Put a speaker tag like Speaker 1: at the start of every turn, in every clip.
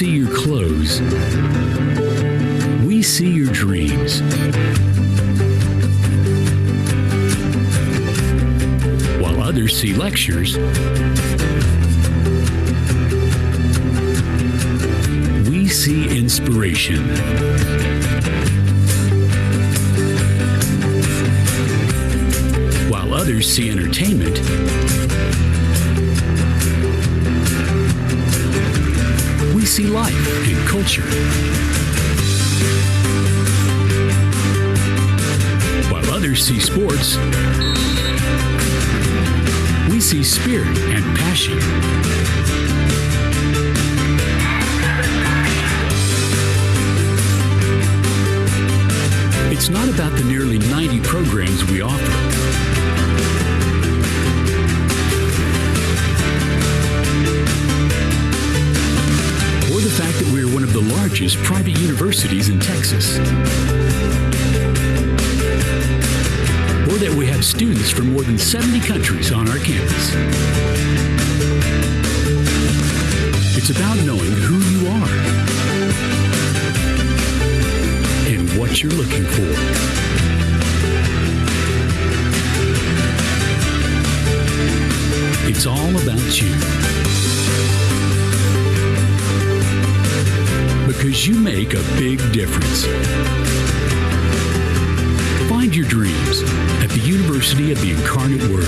Speaker 1: see your clothes, we see your dreams. While others see lectures, we see inspiration. While others see entertainment, we see life and culture. While others see sports, we see spirit and passion. It's not about the nearly 90 programs we offer. Or the fact that we are one of the largest private universities in Texas. Or that we have students from more than 70 countries on our campus. It's about knowing who you are and what you're looking for. It's all about you. Because you make a big difference. Find your dreams at the University of the Incarnate Word.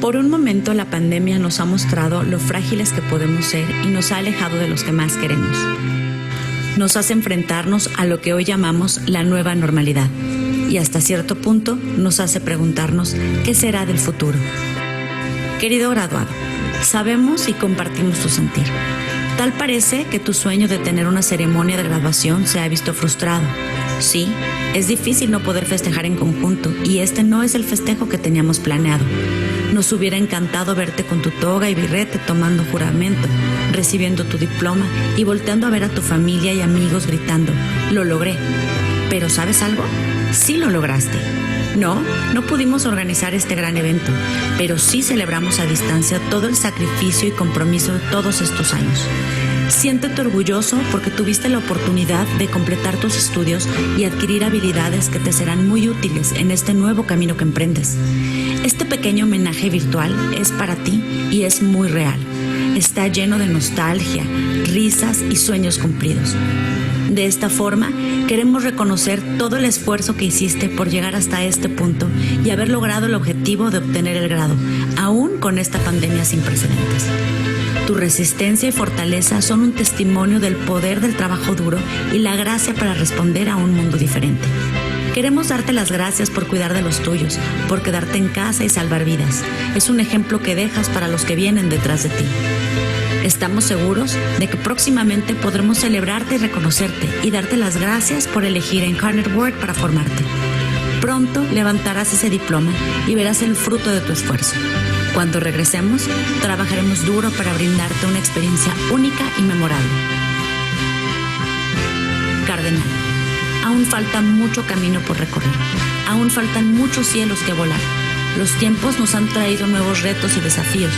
Speaker 2: Por un momento la pandemia nos ha mostrado lo frágiles que podemos ser y nos ha alejado de los que más queremos. Nos hace enfrentarnos a lo que hoy llamamos la nueva normalidad y hasta cierto punto nos hace preguntarnos qué será del futuro. Querido graduado, sabemos y compartimos tu sentir. Tal parece que tu sueño de tener una ceremonia de graduación se ha visto frustrado. Sí, es difícil no poder festejar en conjunto y este no es el festejo que teníamos planeado. Nos hubiera encantado verte con tu toga y birrete tomando juramento, recibiendo tu diploma y volteando a ver a tu familia y amigos gritando, ¡lo logré! Pero ¿sabes algo? Sí lo lograste. No pudimos organizar este gran evento, pero sí celebramos a distancia todo el sacrificio y compromiso de todos estos años. Siéntete orgulloso porque tuviste la oportunidad de completar tus estudios y adquirir habilidades que te serán muy útiles en este nuevo camino que emprendes. Este pequeño homenaje virtual es para ti y es muy real. Está lleno de nostalgia, risas y sueños cumplidos. De esta forma, queremos reconocer todo el esfuerzo que hiciste por llegar hasta este punto y haber logrado el objetivo de obtener el grado, aún con esta pandemia sin precedentes. Tu resistencia y fortaleza son un testimonio del poder del trabajo duro y la gracia para responder a un mundo diferente. Queremos darte las gracias por cuidar de los tuyos, por quedarte en casa y salvar vidas. Es un ejemplo que dejas para los que vienen detrás de ti. Estamos seguros de que próximamente podremos celebrarte y reconocerte y darte las gracias por elegir Incarnate Word para formarte. Pronto levantarás ese diploma y verás el fruto de tu esfuerzo. Cuando regresemos, trabajaremos duro para brindarte una experiencia única y memorable. Cardenal, aún falta mucho camino por recorrer. Aún faltan muchos cielos que volar. Los tiempos nos han traído nuevos retos y desafíos,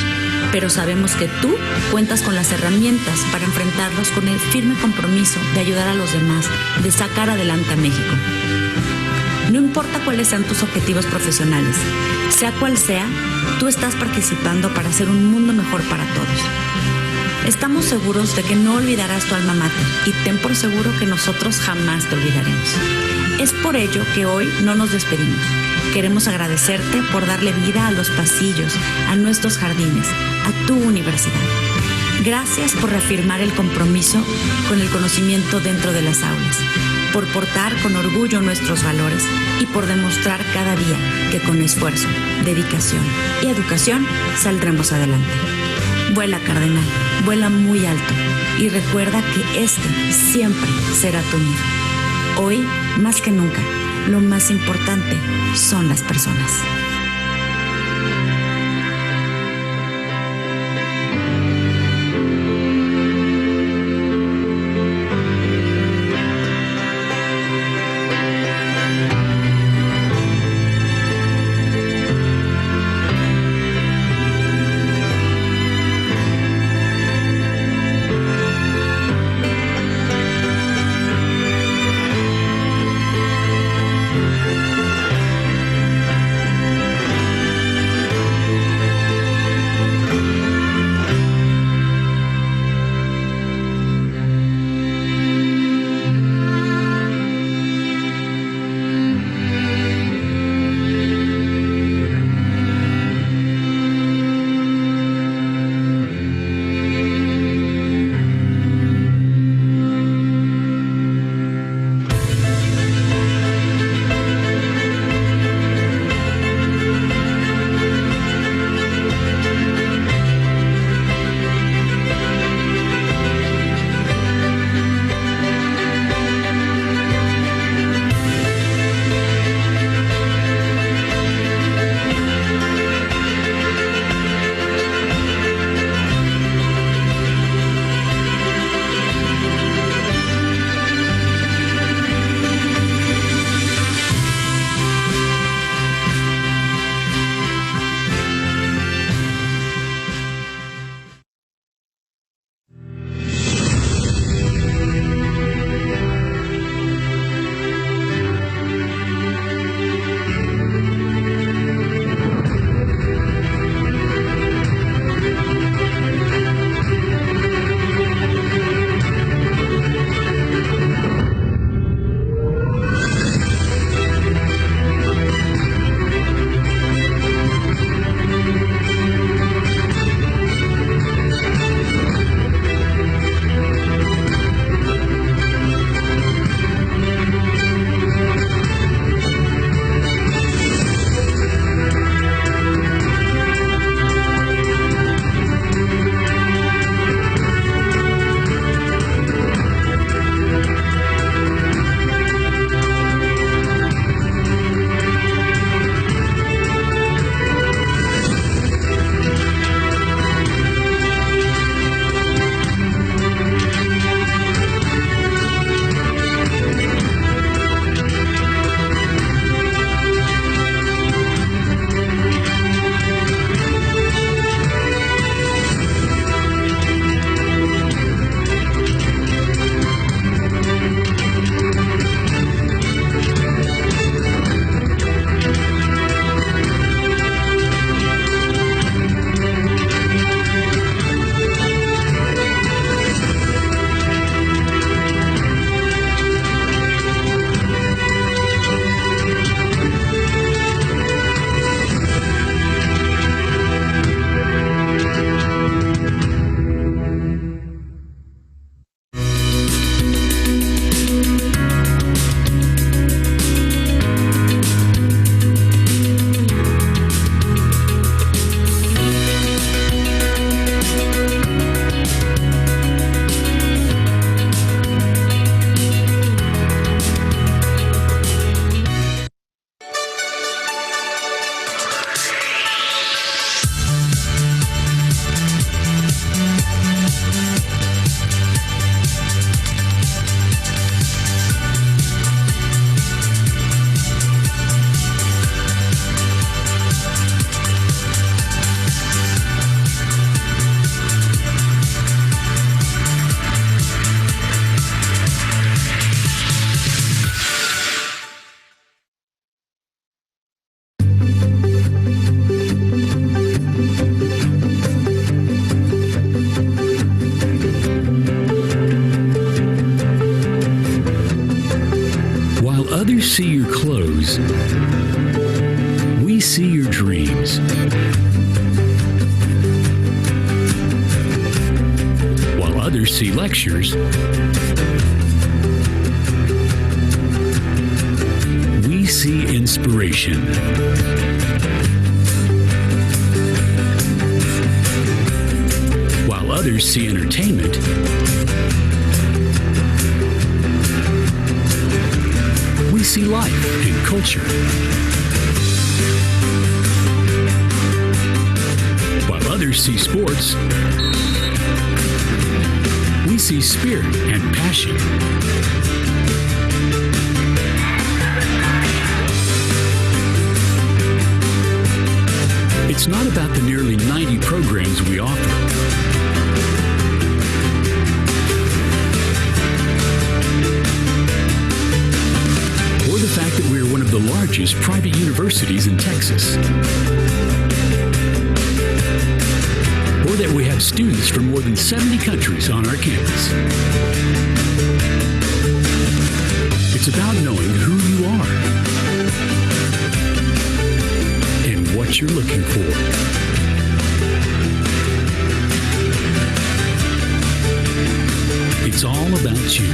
Speaker 2: pero sabemos que tú cuentas con las herramientas para enfrentarlos con el firme compromiso de ayudar a los demás, de sacar adelante a México. No importa cuáles sean tus objetivos profesionales, sea cual sea, tú estás participando para hacer un mundo mejor para todos. Estamos seguros de que no olvidarás tu alma mater y ten por seguro que nosotros jamás te olvidaremos. Es por ello que hoy no nos despedimos. Queremos agradecerte por darle vida a los pasillos, a nuestros jardines, a tu universidad. Gracias por reafirmar el compromiso con el conocimiento dentro de las aulas, por portar con orgullo nuestros valores y por demostrar cada día que con esfuerzo, dedicación y educación saldremos adelante. Vuela, Cardenal, vuela muy alto y recuerda que este siempre será tu nido. Hoy, más que nunca, lo más importante son las personas.
Speaker 1: see your clothes, we see your dreams. others see lectures, we see inspiration. While others see entertainment, we see life and culture. While others see sports, we see spirit and passion. It's not about the nearly 90 programs we offer. Or the fact that we are one of the largest private universities in Texas. Or that we have students from more than 70 countries on our campus. It's about knowing who you are and what you're looking for. It's all about you.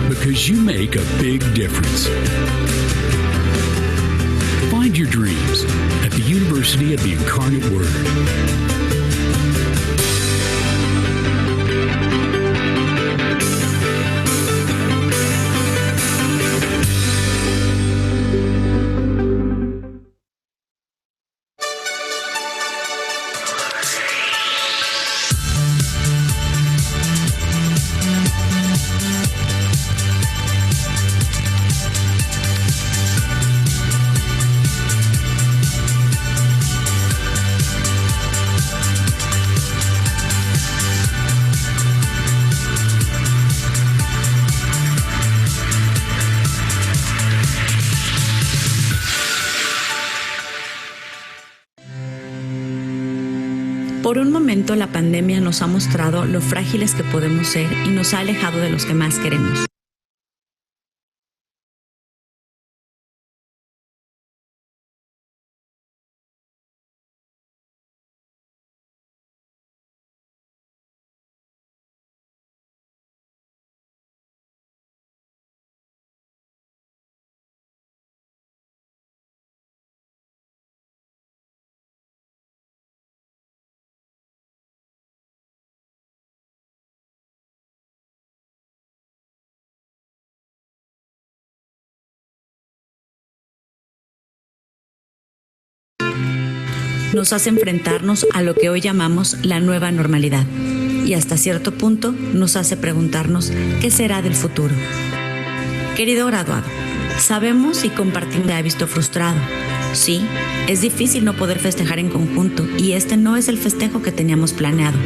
Speaker 1: Because you make a big difference. Find your dreams at the University of the Incarnate Word.
Speaker 2: Por un momento la pandemia nos ha mostrado lo frágiles que podemos ser y nos ha alejado de los que más queremos. Nos hace enfrentarnos a lo que hoy llamamos la nueva normalidad y hasta cierto punto nos hace preguntarnos qué será del futuro. Querido graduado, sabemos y compartimos que ha visto frustrado. Sí, es difícil no poder festejar en conjunto y este no es el festejo que teníamos planeado.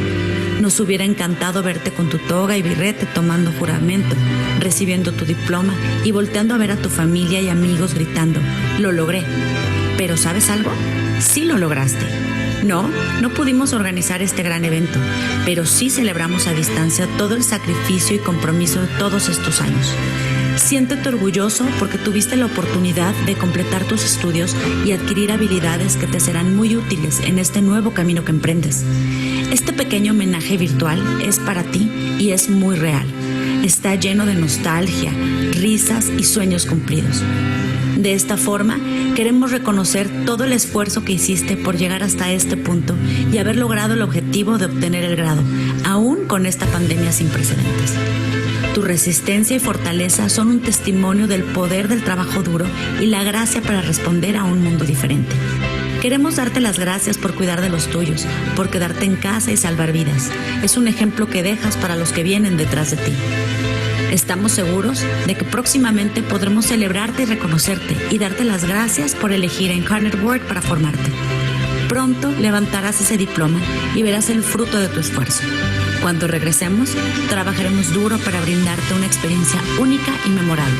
Speaker 2: Nos hubiera encantado verte con tu toga y birrete tomando juramento, recibiendo tu diploma y volteando a ver a tu familia y amigos gritando, ¡lo logré! Pero ¿sabes algo? Sí lo lograste. No pudimos organizar este gran evento, pero sí celebramos a distancia todo el sacrificio y compromiso de todos estos años. Siéntete orgulloso porque tuviste la oportunidad de completar tus estudios y adquirir habilidades que te serán muy útiles en este nuevo camino que emprendes. Este pequeño homenaje virtual es para ti y es muy real. Está lleno de nostalgia, risas y sueños cumplidos. De esta forma, queremos reconocer todo el esfuerzo que hiciste por llegar hasta este punto y haber logrado el objetivo de obtener el grado, aún con esta pandemia sin precedentes. Tu resistencia y fortaleza son un testimonio del poder del trabajo duro y la gracia para responder a un mundo diferente. Queremos darte las gracias por cuidar de los tuyos, por quedarte en casa y salvar vidas. Es un ejemplo que dejas para los que vienen detrás de ti. Estamos seguros de que próximamente podremos celebrarte y reconocerte y darte las gracias por elegir a Incarnate Word para formarte. Pronto levantarás ese diploma y verás el fruto de tu esfuerzo. Cuando regresemos, trabajaremos duro para brindarte una experiencia única y memorable.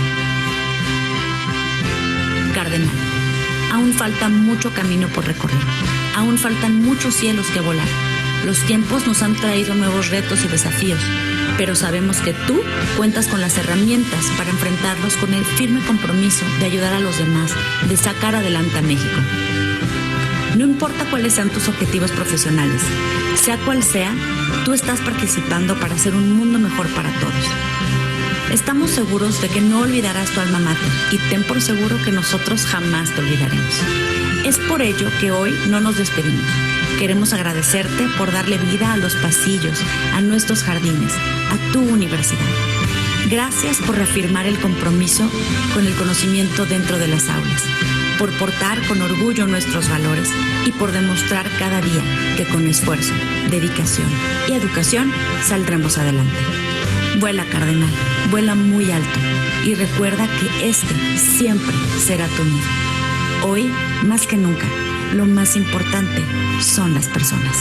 Speaker 2: Cardenal, aún falta mucho camino por recorrer. Aún faltan muchos cielos que volar. Los tiempos nos han traído nuevos retos y desafíos, pero sabemos que tú cuentas con las herramientas para enfrentarlos con el firme compromiso de ayudar a los demás, de sacar adelante a México. No importa cuáles sean tus objetivos profesionales, sea cual sea, tú estás participando para hacer un mundo mejor para todos. Estamos seguros de que no olvidarás tu alma mater y ten por seguro que nosotros jamás te olvidaremos. Es por ello que hoy no nos despedimos. Queremos agradecerte por darle vida a los pasillos, a nuestros jardines, a tu universidad. Gracias por reafirmar el compromiso con el conocimiento dentro de las aulas, por portar con orgullo nuestros valores y por demostrar cada día que con esfuerzo, dedicación y educación saldremos adelante. Vuela, Cardenal, vuela muy alto y recuerda que este siempre será tu nido. Hoy, más que nunca, lo más importante son las personas.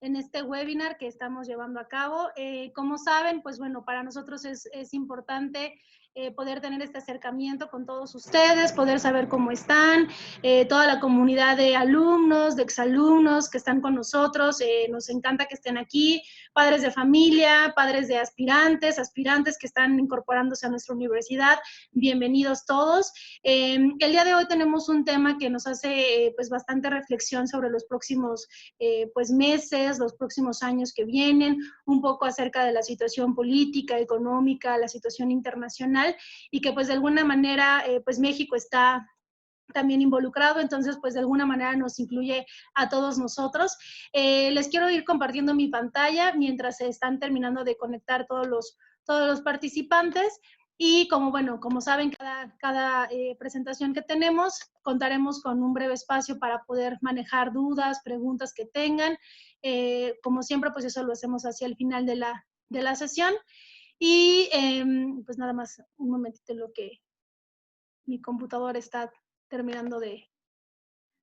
Speaker 3: En este webinar que estamos llevando a cabo. Como saben, pues bueno, para nosotros es importante poder tener este acercamiento con todos ustedes, poder saber cómo están, toda la comunidad de alumnos, de exalumnos que están con nosotros, nos encanta que estén aquí, padres de familia, padres de aspirantes que están incorporándose a nuestra universidad, bienvenidos todos. El día de hoy tenemos un tema que nos hace pues bastante reflexión sobre los próximos pues meses, los próximos años que vienen, un poco acerca de la situación política, económica, la situación internacional, y que pues de alguna manera pues México está también involucrado, entonces pues de alguna manera nos incluye a todos nosotros. Les quiero ir compartiendo mi pantalla mientras se están terminando de conectar todos los participantes. Y como saben, cada presentación que tenemos, contaremos con un breve espacio para poder manejar dudas, preguntas que tengan. Como siempre, pues eso lo hacemos hacia el final de la sesión. Y pues nada más un momentito en lo que mi computadora está terminando de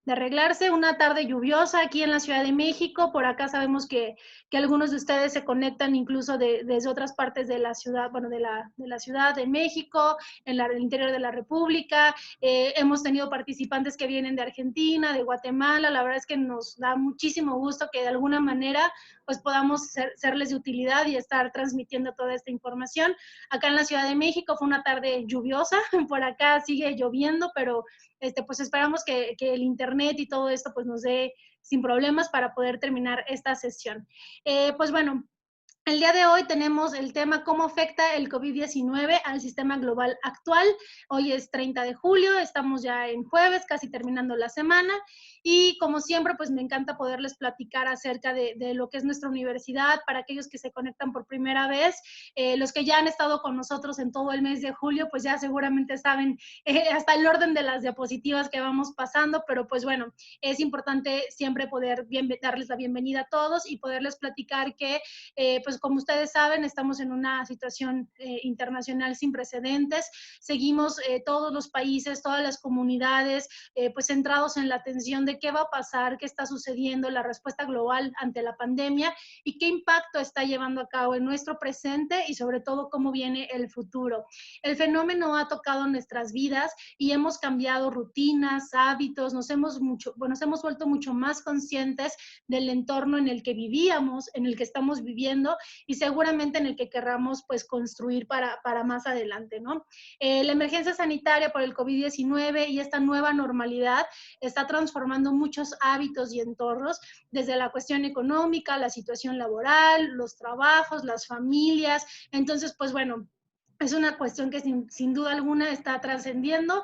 Speaker 3: arreglarse. Una tarde lluviosa aquí en la Ciudad de México. Por acá sabemos que algunos de ustedes se conectan incluso desde otras partes de la ciudad, bueno, de la Ciudad de México, en el interior de la República. Hemos tenido participantes que vienen de Argentina, de Guatemala. La verdad es que nos da muchísimo gusto que de alguna manera pues podamos serles de utilidad y estar transmitiendo toda esta información. Acá en la Ciudad de México fue una tarde lluviosa, por acá sigue lloviendo, pero pues esperamos que el internet y todo esto pues nos dé sin problemas para poder terminar esta sesión. Pues bueno, el día de hoy tenemos el tema cómo afecta el COVID-19 al sistema global actual. Hoy es 30 de julio, estamos ya en jueves, casi terminando la semana. Y como siempre, pues me encanta poderles platicar acerca de lo que es nuestra universidad, para aquellos que se conectan por primera vez. Los que ya han estado con nosotros en todo el mes de julio, pues ya seguramente saben hasta el orden de las diapositivas que vamos pasando, pero pues bueno, es importante siempre poder darles la bienvenida a todos y poderles platicar que pues como ustedes saben, estamos en una situación internacional sin precedentes. Seguimos todos los países, todas las comunidades, pues centrados en la atención de qué va a pasar, qué está sucediendo, la respuesta global ante la pandemia y qué impacto está llevando a cabo en nuestro presente y sobre todo cómo viene el futuro. El fenómeno ha tocado nuestras vidas y hemos cambiado rutinas, hábitos, nos hemos vuelto mucho más conscientes del entorno en el que vivíamos, en el que estamos viviendo y seguramente en el que querramos pues construir para más adelante, ¿no? La emergencia sanitaria por el COVID-19 y esta nueva normalidad está transformando muchos hábitos y entornos, desde la cuestión económica, la situación laboral, los trabajos, las familias. Entonces, pues bueno, Es una cuestión que sin duda alguna está trascendiendo,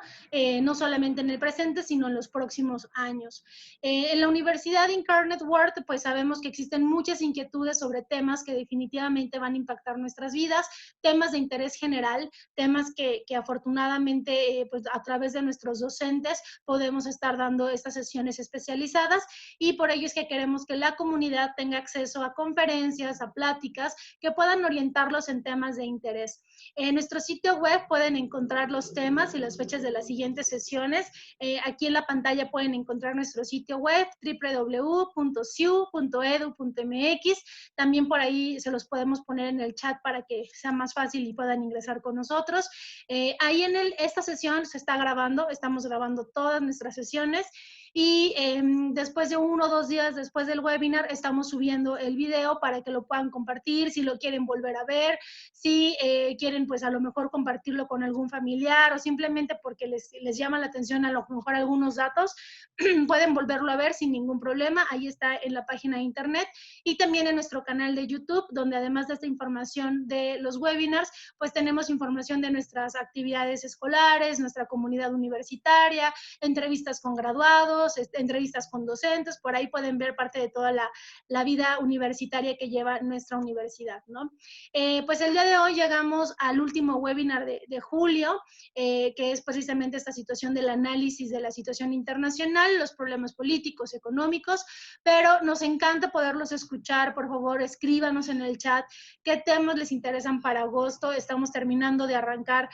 Speaker 3: no solamente en el presente, sino en los próximos años. En la Universidad Incarnate Word, pues sabemos que existen muchas inquietudes sobre temas que definitivamente van a impactar nuestras vidas, temas de interés general, temas que afortunadamente, pues a través de nuestros docentes podemos estar dando estas sesiones especializadas, y por ello es que queremos que la comunidad tenga acceso a conferencias, a pláticas que puedan orientarlos en temas de interés. En nuestro sitio web pueden encontrar los temas y las fechas de las siguientes sesiones. Aquí en la pantalla pueden encontrar nuestro sitio web www.siu.edu.mx. También por ahí se los podemos poner en el chat para que sea más fácil y puedan ingresar con nosotros. Ahí esta sesión se está grabando, estamos grabando todas nuestras sesiones, y después de 1 o 2 días después del webinar estamos subiendo el video para que lo puedan compartir, si lo quieren volver a ver, si quieren pues a lo mejor compartirlo con algún familiar o simplemente porque les llama la atención a lo mejor algunos datos, pueden volverlo a ver sin ningún problema. Ahí está en la página de internet y también en nuestro canal de YouTube, donde además de esta información de los webinars, pues tenemos información de nuestras actividades escolares, nuestra comunidad universitaria, entrevistas con graduados, entrevistas con docentes. Por ahí pueden ver parte de toda la vida universitaria que lleva nuestra universidad, ¿no? Pues el día de hoy llegamos al último webinar de julio, que es precisamente esta situación del análisis de la situación internacional, los problemas políticos, económicos, pero nos encanta poderlos escuchar. Por favor, escríbanos en el chat qué temas les interesan para agosto. Estamos terminando de arrancar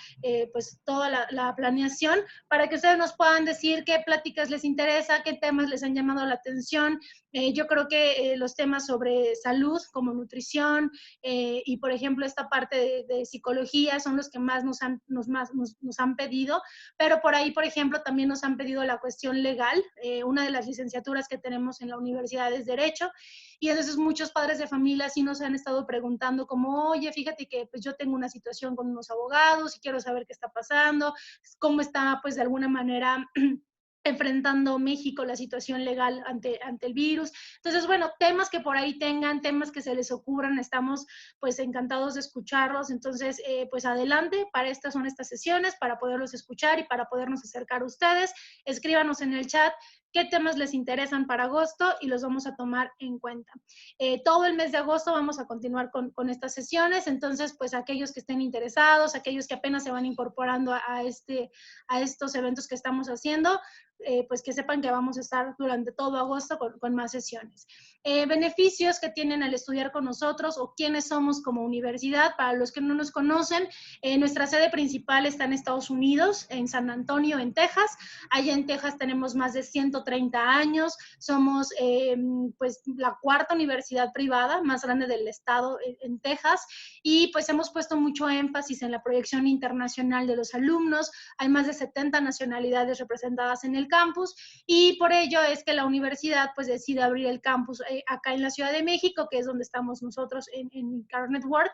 Speaker 3: pues toda la planeación para que ustedes nos puedan decir qué pláticas les interesa, qué temas les han llamado la atención. Yo creo que los temas sobre salud, como nutrición, y por ejemplo esta parte de psicología son los que más nos han pedido, pero por ahí, por ejemplo, también nos han pedido la cuestión legal. Una de las licenciaturas que tenemos en la universidad es Derecho, y entonces muchos padres de familia sí nos han estado preguntando como, oye, fíjate que pues yo tengo una situación con unos abogados y quiero saber qué está pasando, cómo está pues de alguna manera enfrentando México la situación legal ante el virus. Entonces, bueno, temas que por ahí tengan, temas que se les ocurran, estamos pues encantados de escucharlos. Entonces, pues adelante, para estas son estas sesiones, para poderlos escuchar y para podernos acercar a ustedes. Escríbanos en el chat qué temas les interesan para agosto y los vamos a tomar en cuenta. Todo el mes de agosto vamos a continuar con estas sesiones, entonces pues aquellos que estén interesados, aquellos que apenas se van incorporando a estos eventos que estamos haciendo, pues que sepan que vamos a estar durante todo agosto con más sesiones. Beneficios que tienen al estudiar con nosotros o quiénes somos como universidad. Para los que no nos conocen, nuestra sede principal está en Estados Unidos, en San Antonio, en Texas. Allá en Texas tenemos más de 130 años, somos pues la 4ª universidad privada más grande del estado en Texas, y pues hemos puesto mucho énfasis en la proyección internacional de los alumnos. Hay más de 70 nacionalidades representadas en el campus, y por ello es que la universidad pues decide abrir el campus acá en la Ciudad de México, que es donde estamos nosotros en Incarnate Word,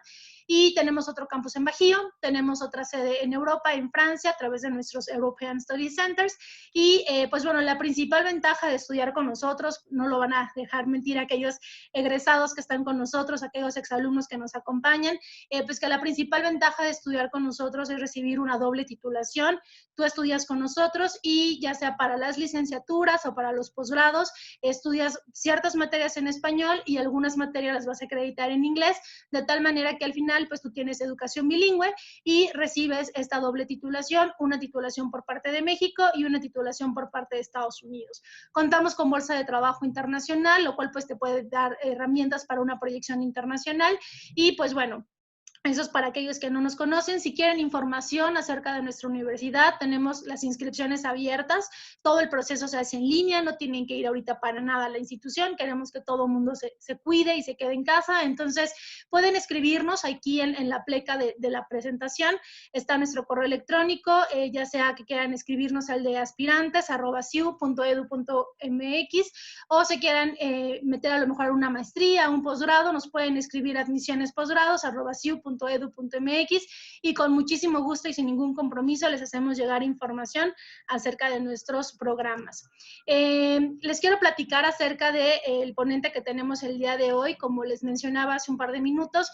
Speaker 3: y tenemos otro campus en Bajío, tenemos otra sede en Europa, en Francia, a través de nuestros European Study Centers. Y pues bueno, la principal ventaja de estudiar con nosotros, no lo van a dejar mentir aquellos egresados que están con nosotros, aquellos exalumnos que nos acompañan, pues que la principal ventaja de estudiar con nosotros es recibir una doble titulación. Tú estudias con nosotros y ya sea para las licenciaturas o para los posgrados, estudias ciertas materias en español y algunas materias las vas a acreditar en inglés, de tal manera que al final pues tú tienes educación bilingüe y recibes esta doble titulación, una titulación por parte de México y una titulación por parte de Estados Unidos. Contamos con bolsa de trabajo internacional, lo cual pues te puede dar herramientas para una proyección internacional. Y pues bueno, eso es para aquellos que no nos conocen. Si quieren información acerca de nuestra universidad, tenemos las inscripciones abiertas. Todo el proceso se hace en línea, no tienen que ir ahorita para nada a la institución. Queremos que todo el mundo se cuide y se quede en casa. Entonces, pueden escribirnos aquí en la pleca de la presentación. Está nuestro correo electrónico, ya sea que quieran escribirnos al de aspirantes@siu.edu.mx, o se quieran meter a lo mejor una maestría, un posgrado, nos pueden escribir admisionesposgrados@siu.edu.mx. www.ecc.edu.mx y con muchísimo gusto y sin ningún compromiso les hacemos llegar información acerca de nuestros programas. Les quiero platicar acerca del ponente que tenemos el día de hoy. Como les mencionaba hace un par de minutos,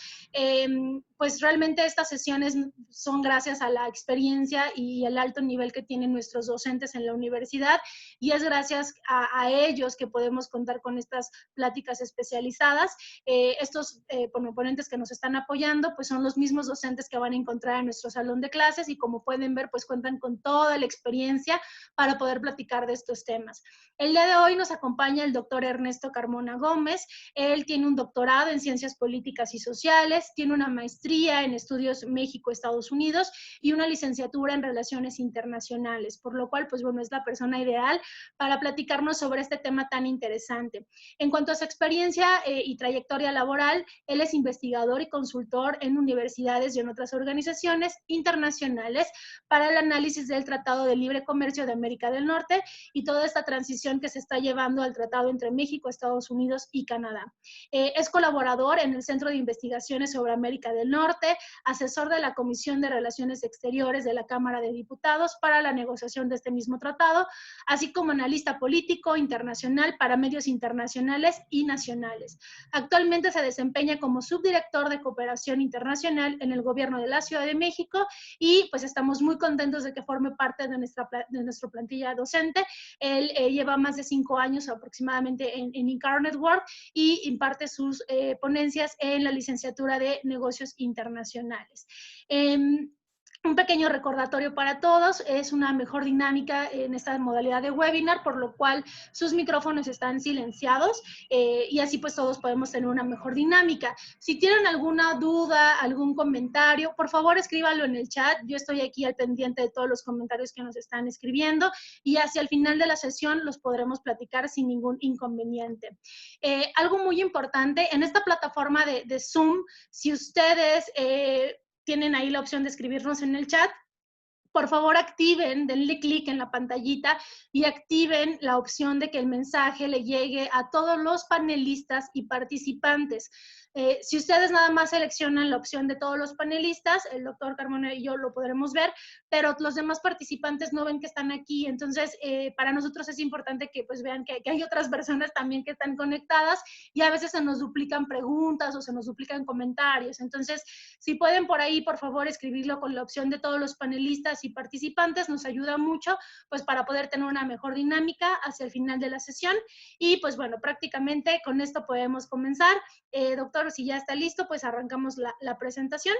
Speaker 3: pues realmente estas sesiones son gracias a la experiencia y el alto nivel que tienen nuestros docentes en la universidad, y es gracias a ellos que podemos contar con estas pláticas especializadas. Estos ponentes que nos están apoyando pues son los mismos docentes que van a encontrar en nuestro salón de clases, y como pueden ver pues cuentan con toda la experiencia para poder platicar de estos temas. El día de hoy nos acompaña el doctor Ernesto Carmona Gómez. Él tiene un doctorado en Ciencias Políticas y Sociales, tiene una maestría en Estudios México-Estados Unidos y una licenciatura en Relaciones Internacionales, por lo cual, pues bueno, es la persona ideal para platicarnos sobre este tema tan interesante. En cuanto a su experiencia y trayectoria laboral, él es investigador y consultor en universidades y en otras organizaciones internacionales para el análisis del Tratado de Libre Comercio de América del Norte y toda esta transición que se está llevando al tratado entre México, Estados Unidos y Canadá. Es colaborador en el Centro de Investigaciones sobre América del Norte, asesor de la Comisión de Relaciones Exteriores de la Cámara de Diputados para la negociación de este mismo tratado, así como analista político internacional para medios internacionales y nacionales. Actualmente se desempeña como subdirector de Cooperación Internacional en el Gobierno de la Ciudad de México, y pues estamos muy contentos de que forme parte de nuestra plantilla docente. Él lleva más de 5 años aproximadamente en Incarnate World y imparte sus ponencias en la licenciatura de Negocios Internacionales. Un pequeño recordatorio para todos, es una mejor dinámica en esta modalidad de webinar, por lo cual sus micrófonos están silenciados y así pues todos podemos tener una mejor dinámica. Si tienen alguna duda, algún comentario, por favor escríbanlo en el chat. Yo estoy aquí al pendiente de todos los comentarios que nos están escribiendo y hacia el final de la sesión los podremos platicar sin ningún inconveniente. Algo muy importante, en esta plataforma de Zoom, si ustedes tienen ahí la opción de escribirnos en el chat, por favor activen, denle clic en la pantallita y activen la opción de que el mensaje le llegue a todos los panelistas y participantes. Si ustedes nada más seleccionan la opción de todos los panelistas, el doctor Carmona y yo lo podremos ver, pero los demás participantes no ven que están aquí. Entonces, para nosotros es importante que pues vean que hay otras personas también que están conectadas, y a veces se nos duplican preguntas o se nos duplican comentarios. Entonces, si pueden por ahí, por favor, escribirlo con la opción de todos los panelistas y participantes, nos ayuda mucho pues para poder tener una mejor dinámica hacia el final de la sesión. Y pues bueno, prácticamente con esto podemos comenzar. Doctor, si ya está listo, pues arrancamos la presentación.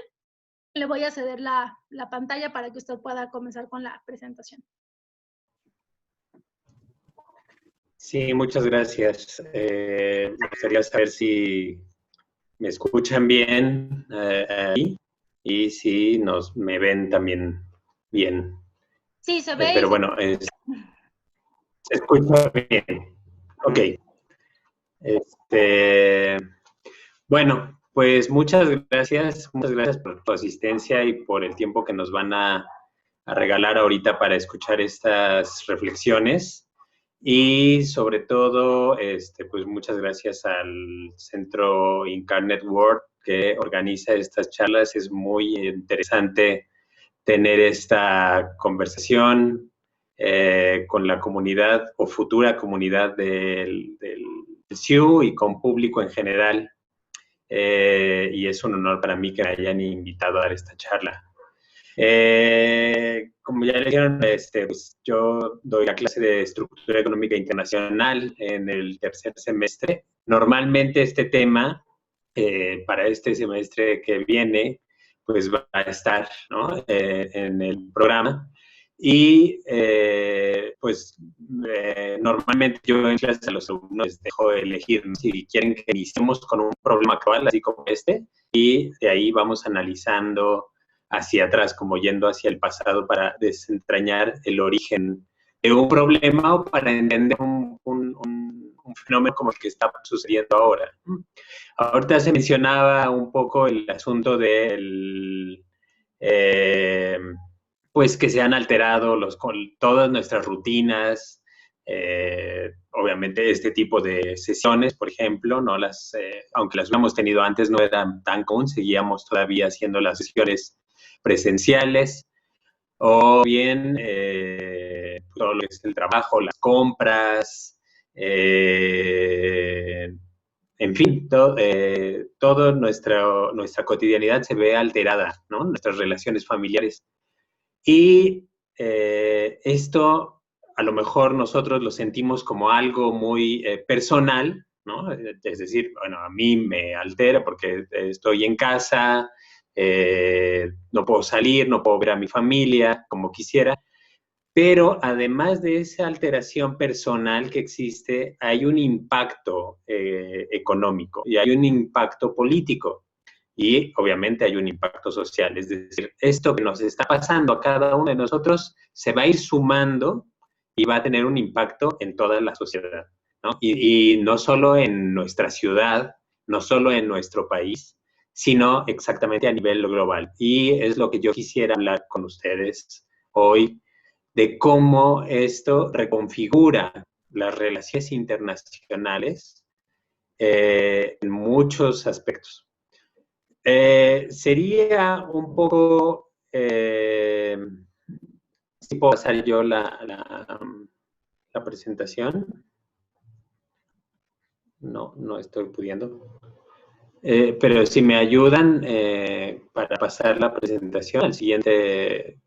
Speaker 3: Le voy a ceder la pantalla para que usted pueda comenzar con la presentación.
Speaker 4: Sí, muchas gracias. Me gustaría saber si me escuchan bien ahí y si me ven también bien.
Speaker 3: Sí, se ve.
Speaker 4: Pero bueno, se escucha bien. Ok. Bueno, pues muchas gracias por tu asistencia y por el tiempo que nos van a regalar ahorita para escuchar estas reflexiones. Y sobre todo, pues muchas gracias al Centro Incarnate World que organiza estas charlas. Es muy interesante tener esta conversación con la comunidad o futura comunidad del CIU y con público en general. Y es un honor para mí que me hayan invitado a dar esta charla. Como ya le dijeron, pues yo doy la clase de Estructura Económica Internacional en el tercer semestre. Normalmente este tema, para este semestre que viene, pues va a estar, ¿no? En el programa. Y pues normalmente yo en clase a los alumnos les dejo elegir, ¿no? Si quieren que iniciemos con un problema actual, así como este, y de ahí vamos analizando hacia atrás, como yendo hacia el pasado para desentrañar el origen de un problema o para entender un fenómeno como el que está sucediendo ahora. Ahorita se mencionaba un poco el asunto del pues que se han alterado todas nuestras rutinas, Obviamente este tipo de sesiones, por ejemplo, aunque las hubiéramos tenido antes, no eran tan comunes, seguíamos todavía haciendo las sesiones presenciales, o bien todo lo que es el trabajo, las compras, en fin, toda nuestra cotidianidad se ve alterada, ¿no? Nuestras relaciones familiares. Y esto a lo mejor nosotros lo sentimos como algo muy personal, ¿no? Es decir, bueno, a mí me altera porque estoy en casa, no puedo salir, no puedo ver a mi familia como quisiera, pero además de esa alteración personal que existe, hay un impacto económico y hay un impacto político. Y obviamente hay un impacto social, es decir, esto que nos está pasando a cada uno de nosotros se va a ir sumando y va a tener un impacto en toda la sociedad, ¿no? Y no solo en nuestra ciudad, no solo en nuestro país, sino exactamente a nivel global. Y es lo que yo quisiera hablar con ustedes hoy, de cómo esto reconfigura las relaciones internacionales en muchos aspectos. Sería un poco, si puedo pasar yo la presentación. No estoy pudiendo. Pero si me ayudan para pasar la presentación al siguiente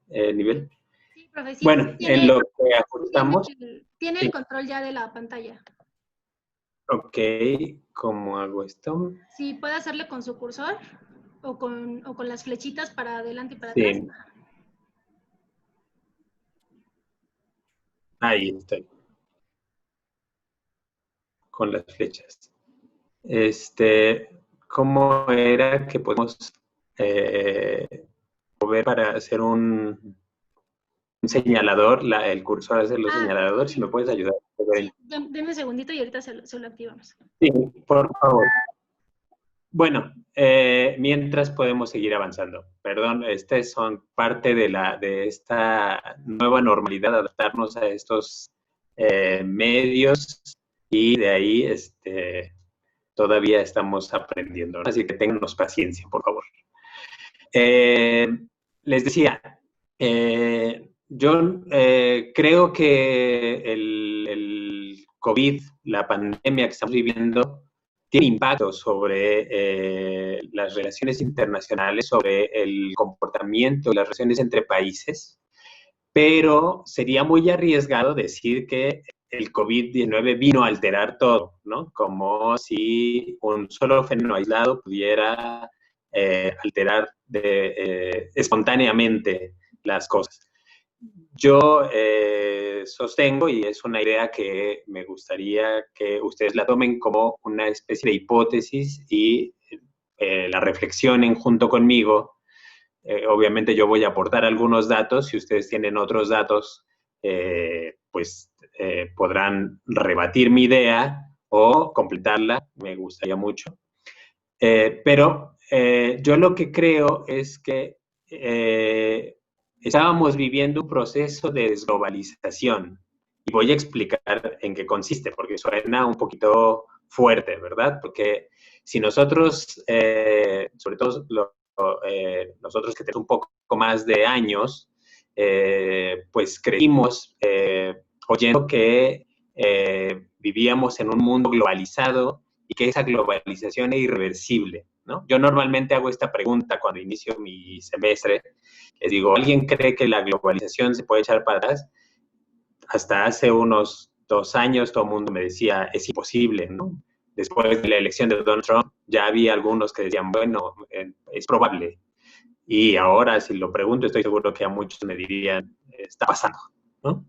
Speaker 4: nivel.
Speaker 3: Sí, profe, sí,
Speaker 4: bueno, en lo que ajustamos.
Speaker 3: Tiene el control ya de la pantalla.
Speaker 4: Ok, ¿cómo hago esto?
Speaker 3: Sí, puede hacerle con su cursor o con las flechitas para adelante y para
Speaker 4: Sí.
Speaker 3: atrás.
Speaker 4: Ahí estoy. Con las flechas. ¿Cómo era que podemos mover para hacer un señalador, el cursor hacer los señaladores? Si me puedes ayudar.
Speaker 3: Sí, denme un segundito y ahorita se lo activamos.
Speaker 4: Sí, por favor. Bueno, mientras podemos seguir avanzando. Perdón, son parte de esta nueva normalidad, adaptarnos a estos medios, y de ahí todavía estamos aprendiendo, ¿no? Así que téngannos paciencia, por favor. Les decía, yo creo que el COVID, la pandemia que estamos viviendo, tiene impacto sobre las relaciones internacionales, sobre el comportamiento, las relaciones entre países, pero sería muy arriesgado decir que el COVID-19 vino a alterar todo, ¿no? Como si un solo fenómeno aislado pudiera alterar espontáneamente las cosas. Yo sostengo, y es una idea que me gustaría que ustedes la tomen como una especie de hipótesis y la reflexionen junto conmigo. Obviamente yo voy a aportar algunos datos. Si ustedes tienen otros datos, pues podrán rebatir mi idea o completarla. Me gustaría mucho. Pero yo lo que creo es que estábamos viviendo un proceso de desglobalización. Y voy a explicar en qué consiste, porque suena un poquito fuerte, ¿verdad? Porque si nosotros, sobre todo nosotros que tenemos un poco más de años, pues crecimos oyendo que vivíamos en un mundo globalizado y que esa globalización es irreversible, ¿no? Yo normalmente hago esta pregunta cuando inicio mi semestre. Les digo, ¿alguien cree que la globalización se puede echar para atrás? Hasta hace unos 2 años todo el mundo me decía, es imposible, ¿no? Después de la elección de Donald Trump, ya había algunos que decían, bueno, es probable. Y ahora, si lo pregunto, estoy seguro que a muchos me dirían, está pasando, ¿no?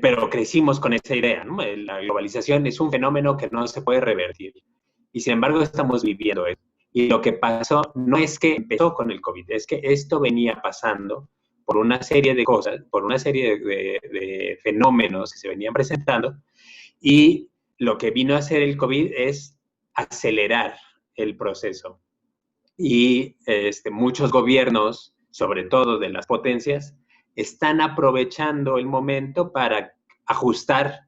Speaker 4: Pero crecimos con esa idea, ¿no? La globalización es un fenómeno que no se puede revertir. Y sin embargo, estamos viviendo eso. Y lo que pasó no es que empezó con el COVID, es que esto venía pasando por una serie de cosas, por una serie de fenómenos que se venían presentando, y lo que vino a hacer el COVID es acelerar el proceso. Y muchos gobiernos, sobre todo de las potencias, están aprovechando el momento para ajustar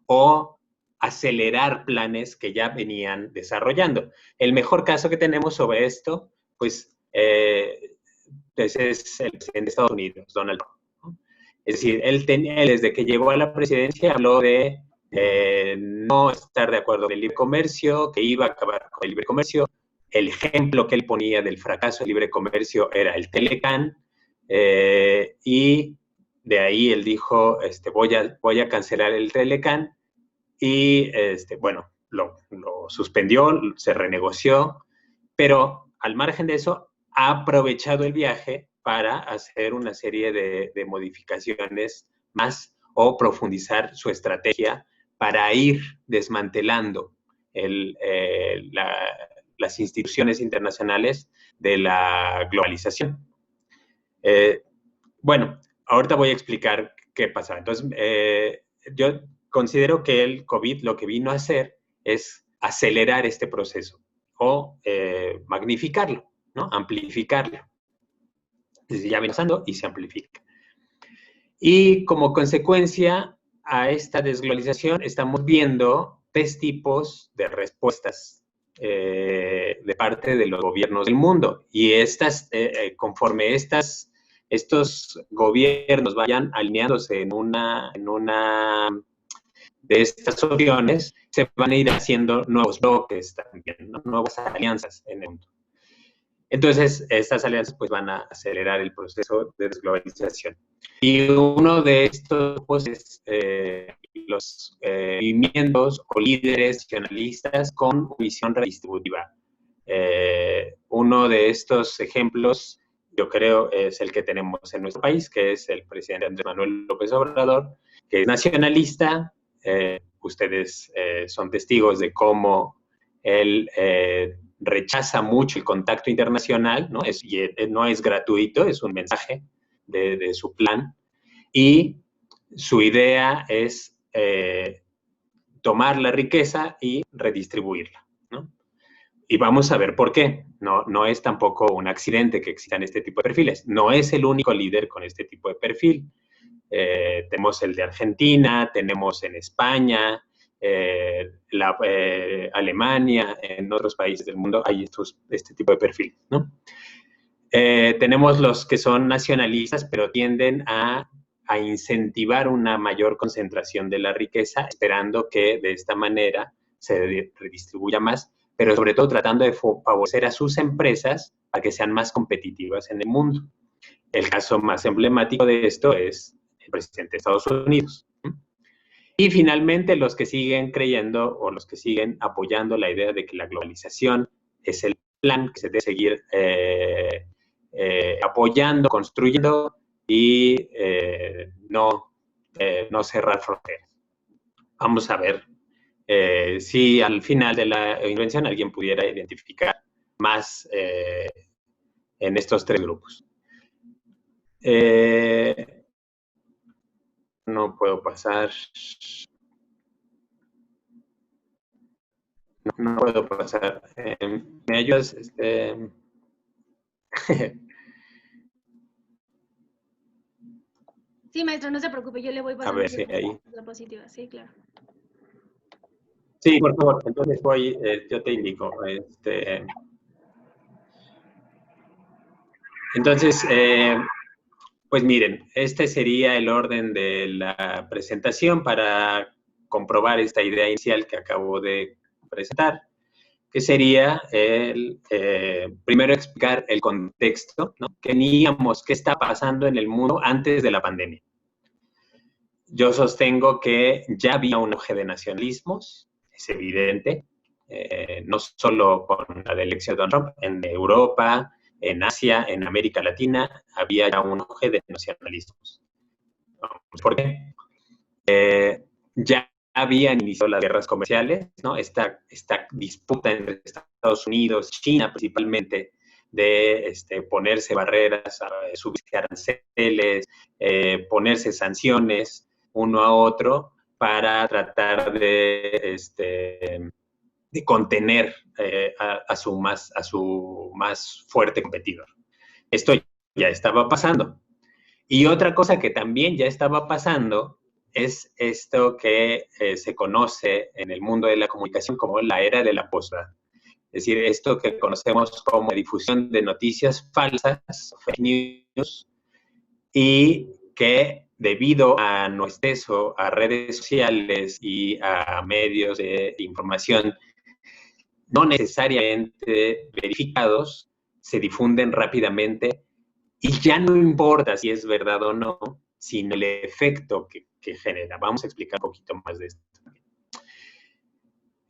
Speaker 4: o acelerar planes que ya venían desarrollando. El mejor caso que tenemos sobre esto, pues, ese es el presidente de Estados Unidos, Donald Trump, ¿no? Es decir, él desde que llegó a la presidencia habló de no estar de acuerdo con el libre comercio, que iba a acabar con el libre comercio. El ejemplo que él ponía del fracaso del libre comercio era el Telecán, y de ahí él dijo, voy a cancelar el Telecán, y bueno, lo suspendió, se renegoció, pero al margen de eso, ha aprovechado el viaje para hacer una serie de modificaciones más o profundizar su estrategia para ir desmantelando las instituciones internacionales de la globalización. Bueno, ahorita voy a explicar qué pasa. Entonces, yo considero que el COVID lo que vino a hacer es acelerar este proceso o magnificarlo, ¿no? Amplificarlo. Ya viene pasando y se amplifica. Y como consecuencia a esta desglobalización estamos viendo tres tipos de respuestas de parte de los gobiernos del mundo. Y conforme estos gobiernos vayan alineándose en una de estas opciones, se van a ir haciendo nuevos bloques también, ¿no? Nuevas alianzas en el mundo. Entonces, estas alianzas pues, van a acelerar el proceso de desglobalización. Y uno de estos pues, es los movimientos o líderes nacionalistas con visión redistributiva. Uno de estos ejemplos, yo creo, es el que tenemos en nuestro país, que es el presidente Andrés Manuel López Obrador, que es nacionalista. Ustedes son testigos de cómo él rechaza mucho el contacto internacional, ¿no? No es gratuito, es un mensaje de su plan. Y su idea es tomar la riqueza y redistribuirla, ¿no? Y vamos a ver por qué. No es tampoco un accidente que existan este tipo de perfiles. No es el único líder con este tipo de perfil. Tenemos el de Argentina, tenemos en España, Alemania, en otros países del mundo hay este tipo de perfiles, ¿no? Tenemos los que son nacionalistas, pero tienden a incentivar una mayor concentración de la riqueza, esperando que de esta manera se redistribuya más, pero sobre todo tratando de favorecer a sus empresas para que sean más competitivas en el mundo. El caso más emblemático de esto es el presidente de Estados Unidos. Y finalmente los que siguen creyendo o los que siguen apoyando la idea de que la globalización es el plan que se debe seguir apoyando, construyendo y no cerrar fronteras. Vamos a ver si al final de la intervención alguien pudiera identificar más en estos tres grupos. No puedo pasar. No puedo pasar. ¿Me ayudas?
Speaker 3: Sí, maestro, no se preocupe, yo le voy pasando.
Speaker 4: A ver si ahí.
Speaker 3: Diapositiva, sí, claro.
Speaker 4: Sí, por favor, entonces yo te indico. Entonces, pues miren, este sería el orden de la presentación para comprobar esta idea inicial que acabo de presentar, que sería primero explicar el contexto, ¿no? Que teníamos, qué está pasando en el mundo antes de la pandemia. Yo sostengo que ya había un auge de nacionalismos, es evidente, no solo con la elección de Donald Trump, en Europa, en Asia, en América Latina, había ya un auge de nacionalismos. ¿Por qué? Ya habían iniciado las guerras comerciales, ¿no? Esta disputa entre Estados Unidos, China principalmente, de ponerse barreras, subirse aranceles, ponerse sanciones uno a otro para tratar de contener a su más fuerte competidor. Esto ya estaba pasando. Y otra cosa que también ya estaba pasando es esto que se conoce en el mundo de la comunicación como la era de la posverdad. Es decir, esto que conocemos como difusión de noticias falsas, fake news, y que debido a nuestro acceso a redes sociales y a medios de información no necesariamente verificados, se difunden rápidamente y ya no importa si es verdad o no, sino el efecto que genera. Vamos a explicar un poquito más de esto.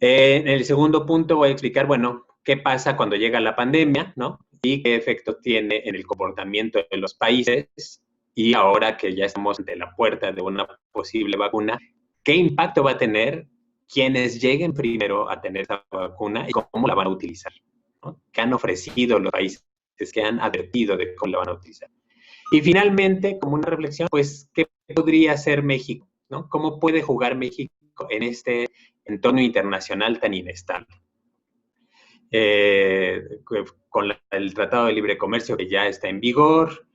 Speaker 4: En el segundo punto voy a explicar, bueno, qué pasa cuando llega la pandemia, ¿no? Y qué efecto tiene en el comportamiento de los países. Y ahora que ya estamos ante la puerta de una posible vacuna, ¿qué impacto va a tener quienes lleguen primero a tener esa vacuna y cómo la van a utilizar? ¿No? ¿Qué han ofrecido los países que han advertido de cómo la van a utilizar? Y finalmente, como una reflexión, pues, ¿qué podría hacer México? ¿No? ¿Cómo puede jugar México en este entorno internacional tan inestable? Con el Tratado de Libre Comercio que ya está en vigor,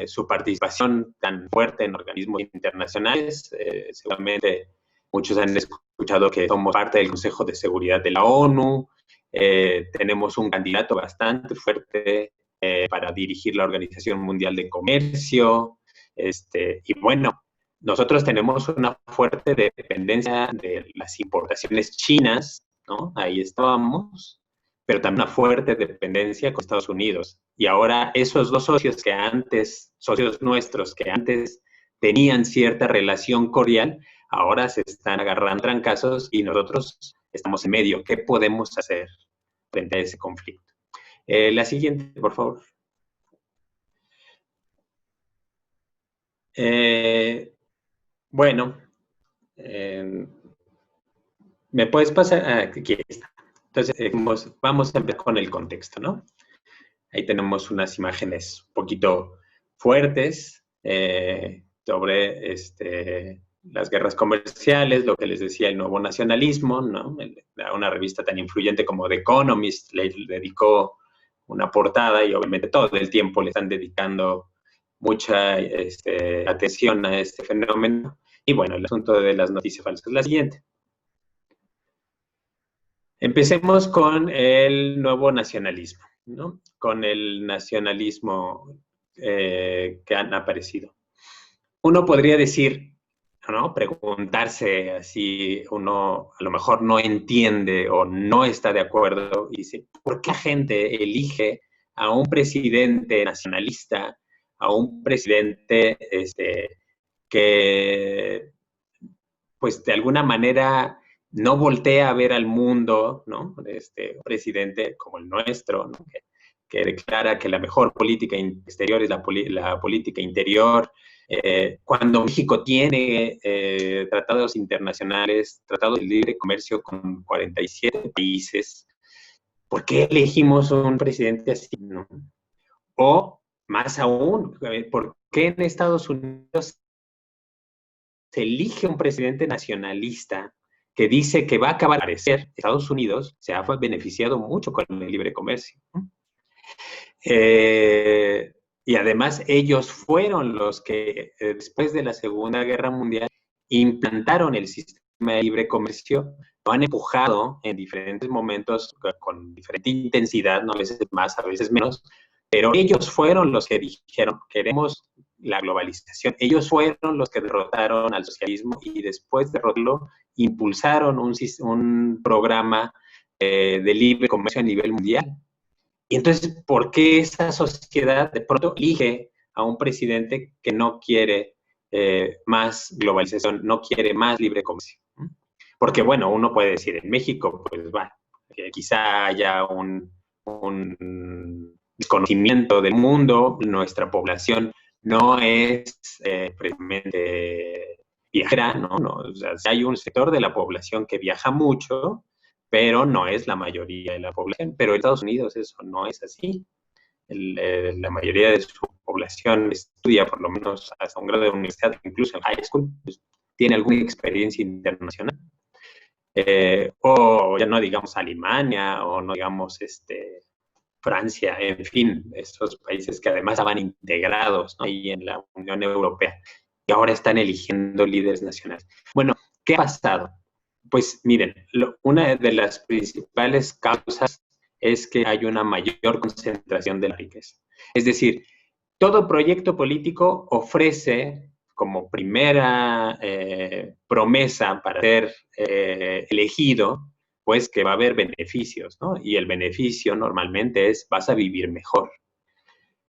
Speaker 4: su participación tan fuerte en organismos internacionales, seguramente muchos han escuchado que somos parte del Consejo de Seguridad de la ONU, tenemos un candidato bastante fuerte para dirigir la Organización Mundial de Comercio, y bueno, nosotros tenemos una fuerte dependencia de las importaciones chinas, ¿no? Ahí estábamos, pero también una fuerte dependencia con Estados Unidos. Y ahora esos dos socios socios nuestros que antes tenían cierta relación cordial, ahora se están agarrando trancazos y nosotros estamos en medio. ¿Qué podemos hacer frente a ese conflicto? La siguiente, por favor. Bueno, ¿me puedes pasar? Aquí está. Entonces, vamos a empezar con el contexto, ¿no? Ahí tenemos unas imágenes un poquito fuertes sobre las guerras comerciales, lo que les decía, el nuevo nacionalismo, ¿no? Una revista tan influyente como The Economist le dedicó una portada y obviamente todo el tiempo le están dedicando mucha atención a este fenómeno. Y bueno, el asunto de las noticias falsas es la siguiente. Empecemos con el nuevo nacionalismo, ¿no? Con el nacionalismo que han aparecido. Uno podría decir, ¿no? Preguntarse así, uno a lo mejor no entiende o no está de acuerdo y dice, ¿por qué la gente elige a un presidente nacionalista, a un presidente que, pues, de alguna manera no voltea a ver al mundo, ¿no? Un presidente como el nuestro, ¿no? que declara que la mejor política exterior es la política interior. Cuando México tiene tratados internacionales, tratados de libre comercio con 47 países, ¿por qué elegimos un presidente así, no? O, más aún, ¿por qué en Estados Unidos se elige un presidente nacionalista que dice que va a acabar? Al parecer, Estados Unidos se ha beneficiado mucho con el libre comercio. Y además ellos fueron los que después de la Segunda Guerra Mundial implantaron el sistema de libre comercio, lo han empujado en diferentes momentos con diferente intensidad, ¿no? A veces más, a veces menos, pero ellos fueron los que dijeron, queremos la globalización. Ellos fueron los que derrotaron al socialismo y después de derrotarlo, impulsaron un programa de libre comercio a nivel mundial. Y entonces, ¿por qué esa sociedad de pronto elige a un presidente que no quiere más globalización, no quiere más libre comercio? Porque, bueno, uno puede decir, en México, pues, bueno, quizá haya un desconocimiento del mundo, nuestra población no es precisamente viajera, ¿no? O sea, hay un sector de la población que viaja mucho, pero no es la mayoría de la población. Pero en Estados Unidos eso no es así. La mayoría de su población estudia, por lo menos hasta un grado de universidad, incluso en high school, pues, tiene alguna experiencia internacional. O ya no digamos Alemania, o no digamos Francia, en fin, estos países que además estaban integrados, ¿no?, ahí en la Unión Europea, y ahora están eligiendo líderes nacionales. Bueno, ¿qué ha pasado? Pues miren, una de las principales causas es que hay una mayor concentración de la riqueza. Es decir, todo proyecto político ofrece como primera promesa para ser elegido, pues que va a haber beneficios, ¿no? Y el beneficio normalmente es vas a vivir mejor.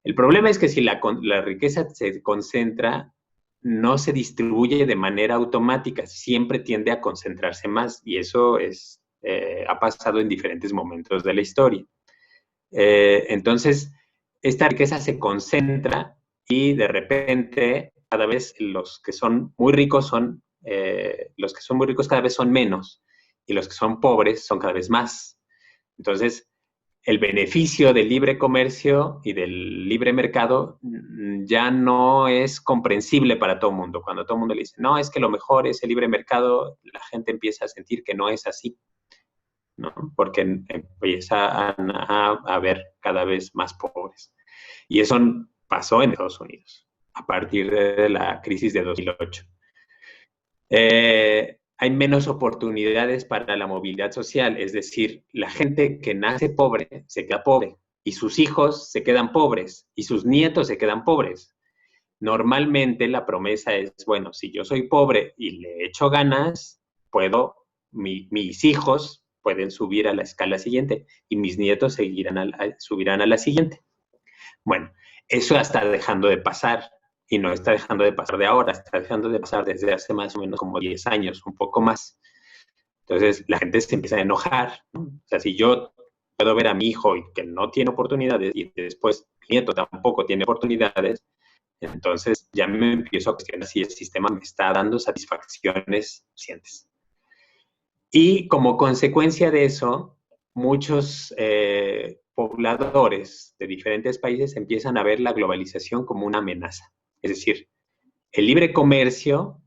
Speaker 4: El problema es que si la riqueza se concentra, no se distribuye de manera automática, siempre tiende a concentrarse más, y eso ha pasado en diferentes momentos de la historia. Entonces, esta riqueza se concentra y de repente cada vez los que son muy ricos cada vez son menos, y los que son pobres son cada vez más. Entonces, el beneficio del libre comercio y del libre mercado ya no es comprensible para todo el mundo. Cuando todo el mundo le dice, no, es que lo mejor es el libre mercado, la gente empieza a sentir que no es así, ¿no? Porque empieza a haber cada vez más pobres. Y eso pasó en Estados Unidos a partir de la crisis de 2008. Hay menos oportunidades para la movilidad social, es decir, la gente que nace pobre se queda pobre, y sus hijos se quedan pobres, y sus nietos se quedan pobres. Normalmente la promesa es, bueno, si yo soy pobre y le echo ganas, mis hijos pueden subir a la escala siguiente, y mis nietos subirán a la siguiente. Bueno, eso está dejando de pasar. Y no está dejando de pasar de ahora, está dejando de pasar desde hace más o menos como 10 años, un poco más. Entonces, la gente se empieza a enojar, ¿no? O sea, si yo puedo ver a mi hijo y que no tiene oportunidades, y después mi nieto tampoco tiene oportunidades, entonces ya me empiezo a cuestionar si el sistema me está dando satisfacciones suficientes. Y como consecuencia de eso, muchos pobladores de diferentes países empiezan a ver la globalización como una amenaza. Es decir, el libre comercio,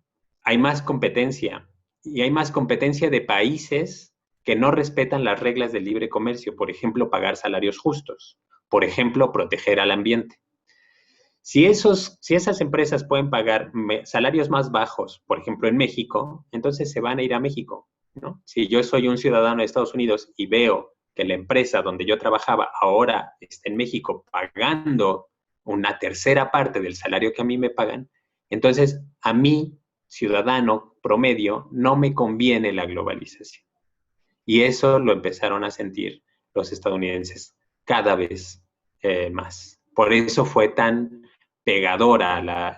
Speaker 4: hay más competencia, y hay más competencia de países que no respetan las reglas del libre comercio. Por ejemplo, pagar salarios justos. Por ejemplo, proteger al ambiente. Si esas empresas pueden pagar salarios más bajos, por ejemplo, en México, entonces se van a ir a México, ¿no? Si yo soy un ciudadano de Estados Unidos y veo que la empresa donde yo trabajaba ahora está en México pagando una tercera parte del salario que a mí me pagan, entonces a mí, ciudadano promedio, no me conviene la globalización. Y eso lo empezaron a sentir los estadounidenses cada vez más. Por eso fue tan pegadora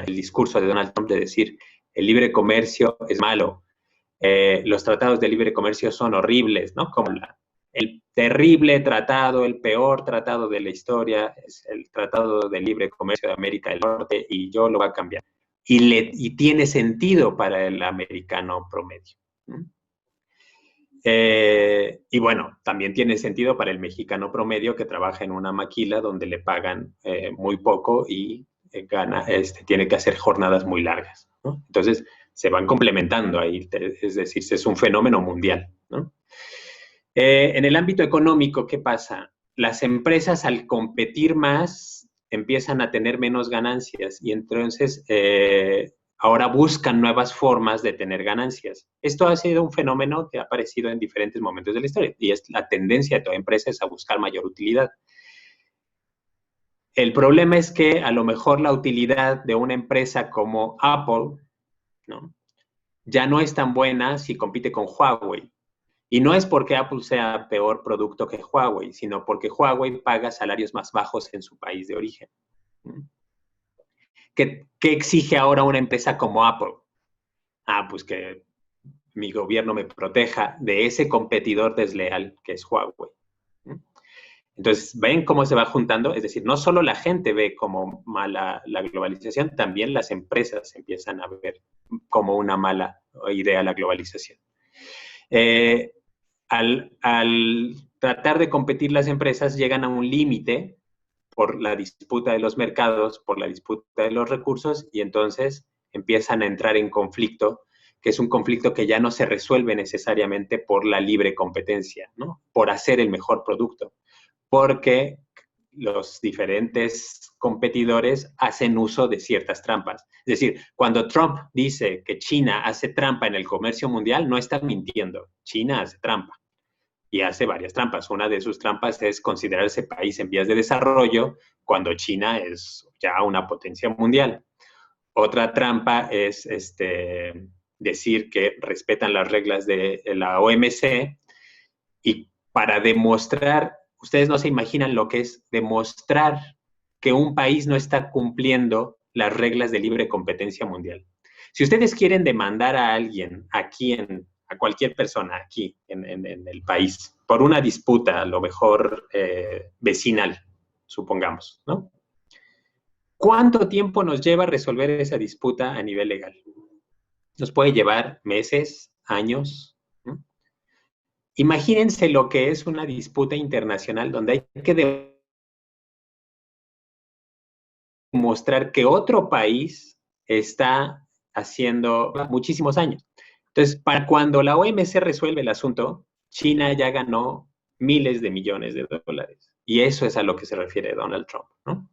Speaker 4: el discurso de Donald Trump de decir el libre comercio es malo, los tratados de libre comercio son horribles, ¿no? Como el terrible tratado, el peor tratado de la historia, es el Tratado de Libre Comercio de América del Norte, y yo lo voy a cambiar. Y tiene sentido para el americano promedio. Y bueno, también tiene sentido para el mexicano promedio que trabaja en una maquila donde le pagan muy poco y tiene que hacer jornadas muy largas, ¿no? Entonces, se van complementando ahí, es decir, es un fenómeno mundial, ¿no? En el ámbito económico, ¿qué pasa? Las empresas, al competir más, empiezan a tener menos ganancias, y entonces ahora buscan nuevas formas de tener ganancias. Esto ha sido un fenómeno que ha aparecido en diferentes momentos de la historia, y es la tendencia de toda empresa es a buscar mayor utilidad. El problema es que a lo mejor la utilidad de una empresa como Apple, ¿no?, ya no es tan buena si compite con Huawei. Y no es porque Apple sea peor producto que Huawei, sino porque Huawei paga salarios más bajos en su país de origen. ¿Qué exige ahora una empresa como Apple? Pues que mi gobierno me proteja de ese competidor desleal que es Huawei. Entonces, ¿ven cómo se va juntando? Es decir, no solo la gente ve como mala la globalización, también las empresas empiezan a ver como una mala idea la globalización. Al tratar de competir las empresas, llegan a un límite por la disputa de los mercados, por la disputa de los recursos, y entonces empiezan a entrar en conflicto, que es un conflicto que ya no se resuelve necesariamente por la libre competencia, ¿no? Por hacer el mejor producto, porque los diferentes competidores hacen uso de ciertas trampas. Es decir, cuando Trump dice que China hace trampa en el comercio mundial, no está mintiendo. China hace trampa y hace varias trampas. Una de sus trampas es considerarse país en vías de desarrollo cuando China es ya una potencia mundial. Otra trampa es decir que respetan las reglas de la OMC y para demostrar, ustedes no se imaginan lo que es demostrar que un país no está cumpliendo las reglas de libre competencia mundial. Si ustedes quieren demandar a alguien aquí, a cualquier persona aquí en el país, por una disputa, a lo mejor vecinal, supongamos, ¿no? ¿Cuánto tiempo nos lleva resolver esa disputa a nivel legal? Nos puede llevar meses, años, ¿no? Imagínense lo que es una disputa internacional donde hay que demostrar que otro país está haciendo muchísimos años. Entonces, para cuando la OMC resuelve el asunto, China ya ganó miles de millones de dólares. Y eso es a lo que se refiere Donald Trump, ¿no?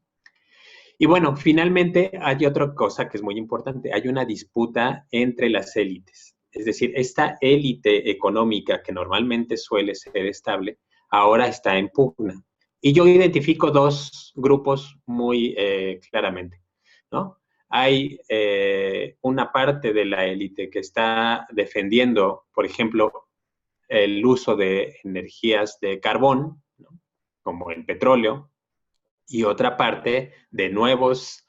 Speaker 4: Y bueno, finalmente hay otra cosa que es muy importante. Hay una disputa entre las élites. Es decir, esta élite económica que normalmente suele ser estable, ahora está en pugna. Y yo identifico dos grupos muy claramente, ¿no? Hay una parte de la élite que está defendiendo, por ejemplo, el uso de energías de carbón, ¿no? Como el petróleo, y otra parte de nuevas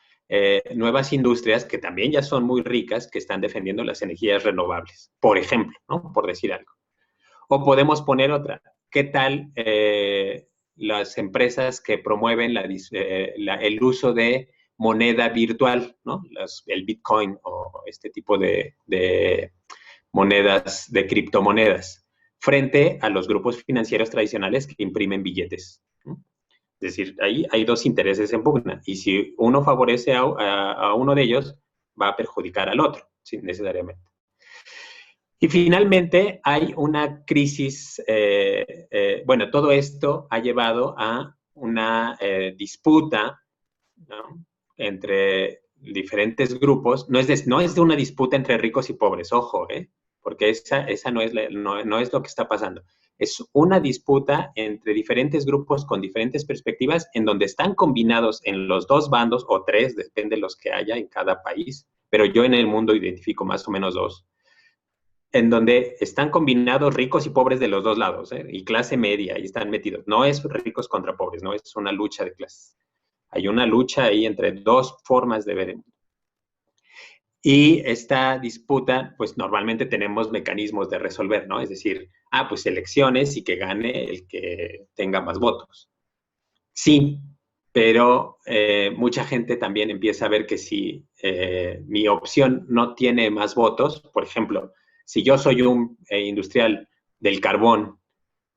Speaker 4: industrias que también ya son muy ricas, que están defendiendo las energías renovables, por ejemplo, ¿no? Por decir algo. O podemos poner otra. ¿Qué tal las empresas que promueven el uso de moneda virtual, ¿no? El Bitcoin o este tipo de monedas, de criptomonedas, frente a los grupos financieros tradicionales que imprimen billetes, ¿no? Es decir, ahí hay dos intereses en pugna, y si uno favorece a uno de ellos, va a perjudicar al otro, sí, necesariamente. Y finalmente hay una crisis, bueno, todo esto ha llevado a una disputa, ¿no? Entre diferentes grupos. No es de una disputa entre ricos y pobres, ojo, porque esa no es lo que está pasando. Es una disputa entre diferentes grupos con diferentes perspectivas en donde están combinados en los dos bandos, o tres, depende de los que haya en cada país, pero yo en el mundo identifico más o menos dos, en donde están combinados ricos y pobres de los dos lados, y clase media, y están metidos. No es ricos contra pobres, no es una lucha de clases. Hay una lucha ahí entre dos formas de ver el mundo. Y esta disputa, pues normalmente tenemos mecanismos de resolver, ¿no? Es decir, pues elecciones y que gane el que tenga más votos. Sí, pero mucha gente también empieza a ver que si mi opción no tiene más votos, por ejemplo, si yo soy un industrial del carbón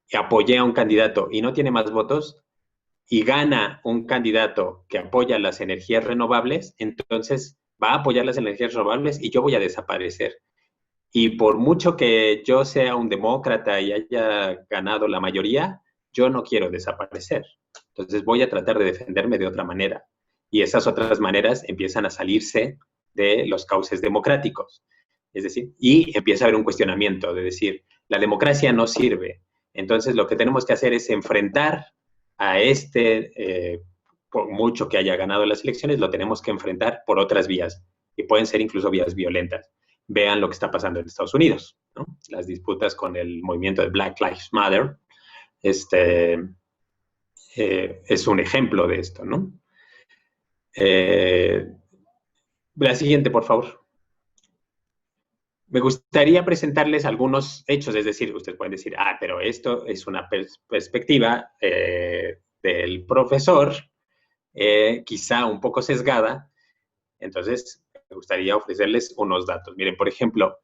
Speaker 4: y apoyé a un candidato y no tiene más votos, y gana un candidato que apoya las energías renovables, entonces va a apoyar las energías renovables y yo voy a desaparecer. Y por mucho que yo sea un demócrata y haya ganado la mayoría, yo no quiero desaparecer. Entonces voy a tratar de defenderme de otra manera. Y esas otras maneras empiezan a salirse de los cauces democráticos. Es decir, y empieza a haber un cuestionamiento de decir, la democracia no sirve. Entonces lo que tenemos que hacer es enfrentar a por mucho que haya ganado las elecciones, lo tenemos que enfrentar por otras vías, y pueden ser incluso vías violentas. Vean lo que está pasando en Estados Unidos, ¿no? Las disputas con el movimiento de Black Lives Matter, es un ejemplo de esto, ¿no? La siguiente, por favor. Me gustaría presentarles algunos hechos, es decir, ustedes pueden decir, pero esto es una perspectiva del profesor, quizá un poco sesgada. Entonces, me gustaría ofrecerles unos datos. Miren, por ejemplo,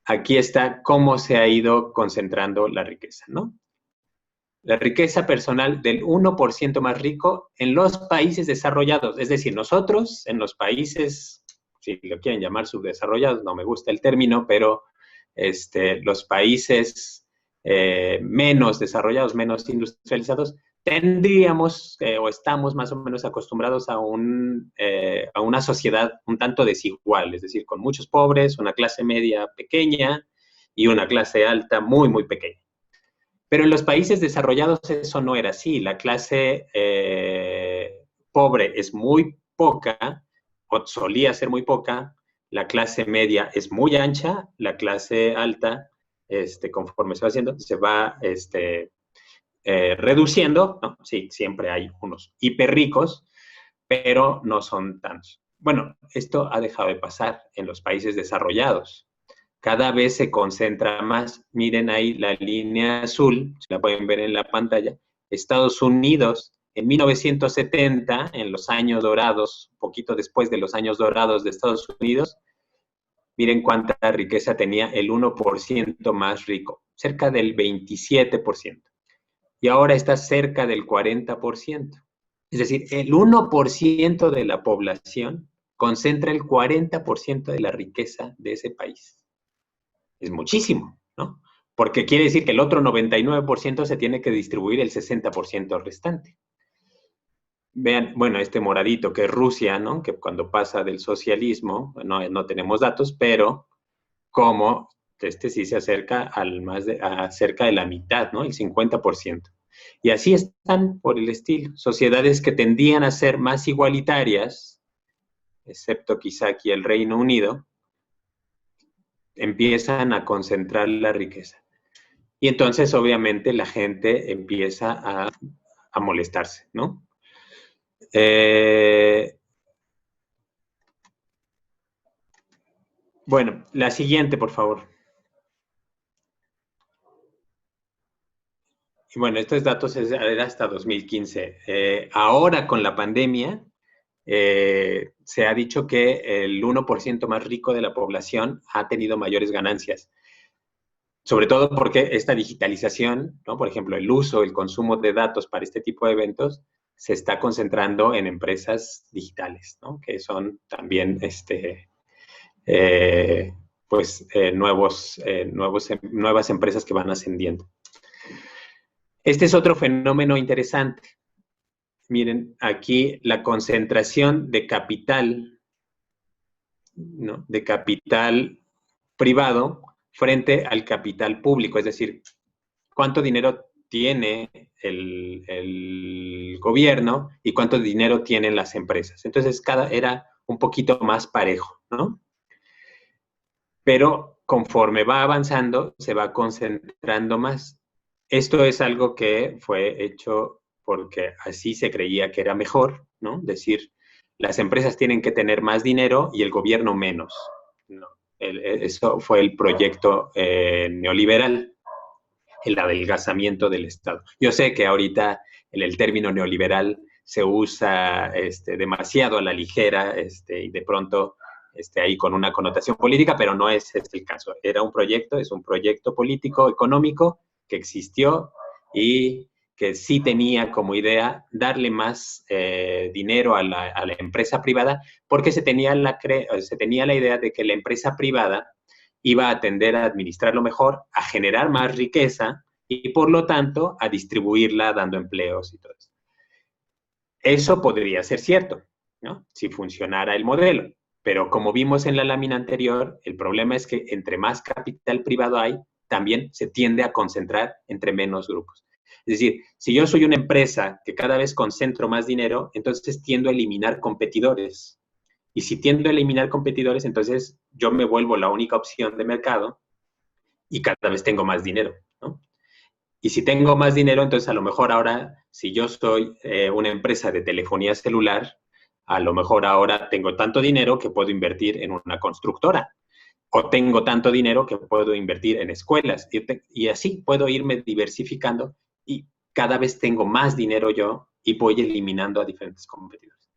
Speaker 4: aquí está cómo se ha ido concentrando la riqueza, ¿no? La riqueza personal del 1% más rico en los países desarrollados. Es decir, nosotros en los países, si lo quieren llamar subdesarrollados, no me gusta el término, pero los países menos desarrollados, menos industrializados, tendríamos o estamos más o menos acostumbrados a una sociedad un tanto desigual, es decir, con muchos pobres, una clase media pequeña y una clase alta muy, muy pequeña. Pero en los países desarrollados eso no era así. La clase pobre es muy poca, o solía ser muy poca, la clase media es muy ancha, la clase alta, conforme se va haciendo, se va reduciendo, ¿no? Sí, siempre hay unos hiper ricos, pero no son tantos. Bueno, esto ha dejado de pasar en los países desarrollados. Cada vez se concentra más. Miren ahí la línea azul, si la pueden ver en la pantalla. Estados Unidos, en 1970, en los años dorados, un poquito después de los años dorados de Estados Unidos, miren cuánta riqueza tenía el 1% más rico, cerca del 27%. Y ahora está cerca del 40%. Es decir, el 1% de la población concentra el 40% de la riqueza de ese país. Es muchísimo, ¿no? Porque quiere decir que el otro 99% se tiene que distribuir el 60% restante. Vean, bueno, este moradito que es Rusia, ¿no? Que cuando pasa del socialismo, no tenemos datos, pero como sí se acerca a cerca de la mitad, ¿no? El 50%. Y así están por el estilo. Sociedades que tendían a ser más igualitarias, excepto quizá aquí el Reino Unido, empiezan a concentrar la riqueza. Y entonces, obviamente, la gente empieza a molestarse, ¿no? Bueno, la siguiente, por favor. Y bueno, estos datos era hasta 2015. Ahora, con la pandemia, se ha dicho que el 1% más rico de la población ha tenido mayores ganancias. Sobre todo porque esta digitalización, ¿no? Por ejemplo, el uso, el consumo de datos para este tipo de eventos se está concentrando en empresas digitales, ¿no? Que son también nuevas empresas que van ascendiendo. Este es otro fenómeno interesante. Miren, aquí la concentración de capital, ¿no? De capital privado frente al capital público, es decir, cuánto dinero tiene el gobierno y cuánto dinero tienen las empresas. Entonces, era un poquito más parejo, ¿no? Pero conforme va avanzando, se va concentrando más. Esto es algo que fue hecho porque así se creía que era mejor, ¿no? Decir, las empresas tienen que tener más dinero y el gobierno menos. No, eso fue el proyecto neoliberal, el adelgazamiento del Estado. Yo sé que ahorita el término neoliberal se usa demasiado a la ligera y de pronto ahí con una connotación política, pero no es el caso. Es un proyecto político, económico, que existió y que sí tenía como idea darle más dinero a la empresa privada, porque se tenía la idea de que la empresa privada iba a tender a administrarlo mejor, a generar más riqueza y por lo tanto a distribuirla dando empleos y todo eso. Eso podría ser cierto, ¿no? Si funcionara el modelo. Pero como vimos en la lámina anterior, el problema es que entre más capital privado hay, también se tiende a concentrar entre menos grupos. Es decir, si yo soy una empresa que cada vez concentro más dinero, entonces tiendo a eliminar competidores. Y si tiendo a eliminar competidores, entonces yo me vuelvo la única opción de mercado y cada vez tengo más dinero, ¿no? Y si tengo más dinero, entonces a lo mejor ahora, si yo soy una empresa de telefonía celular, a lo mejor ahora tengo tanto dinero que puedo invertir en una constructora. O tengo tanto dinero que puedo invertir en escuelas. Y así puedo irme diversificando y cada vez tengo más dinero yo y voy eliminando a diferentes competidores.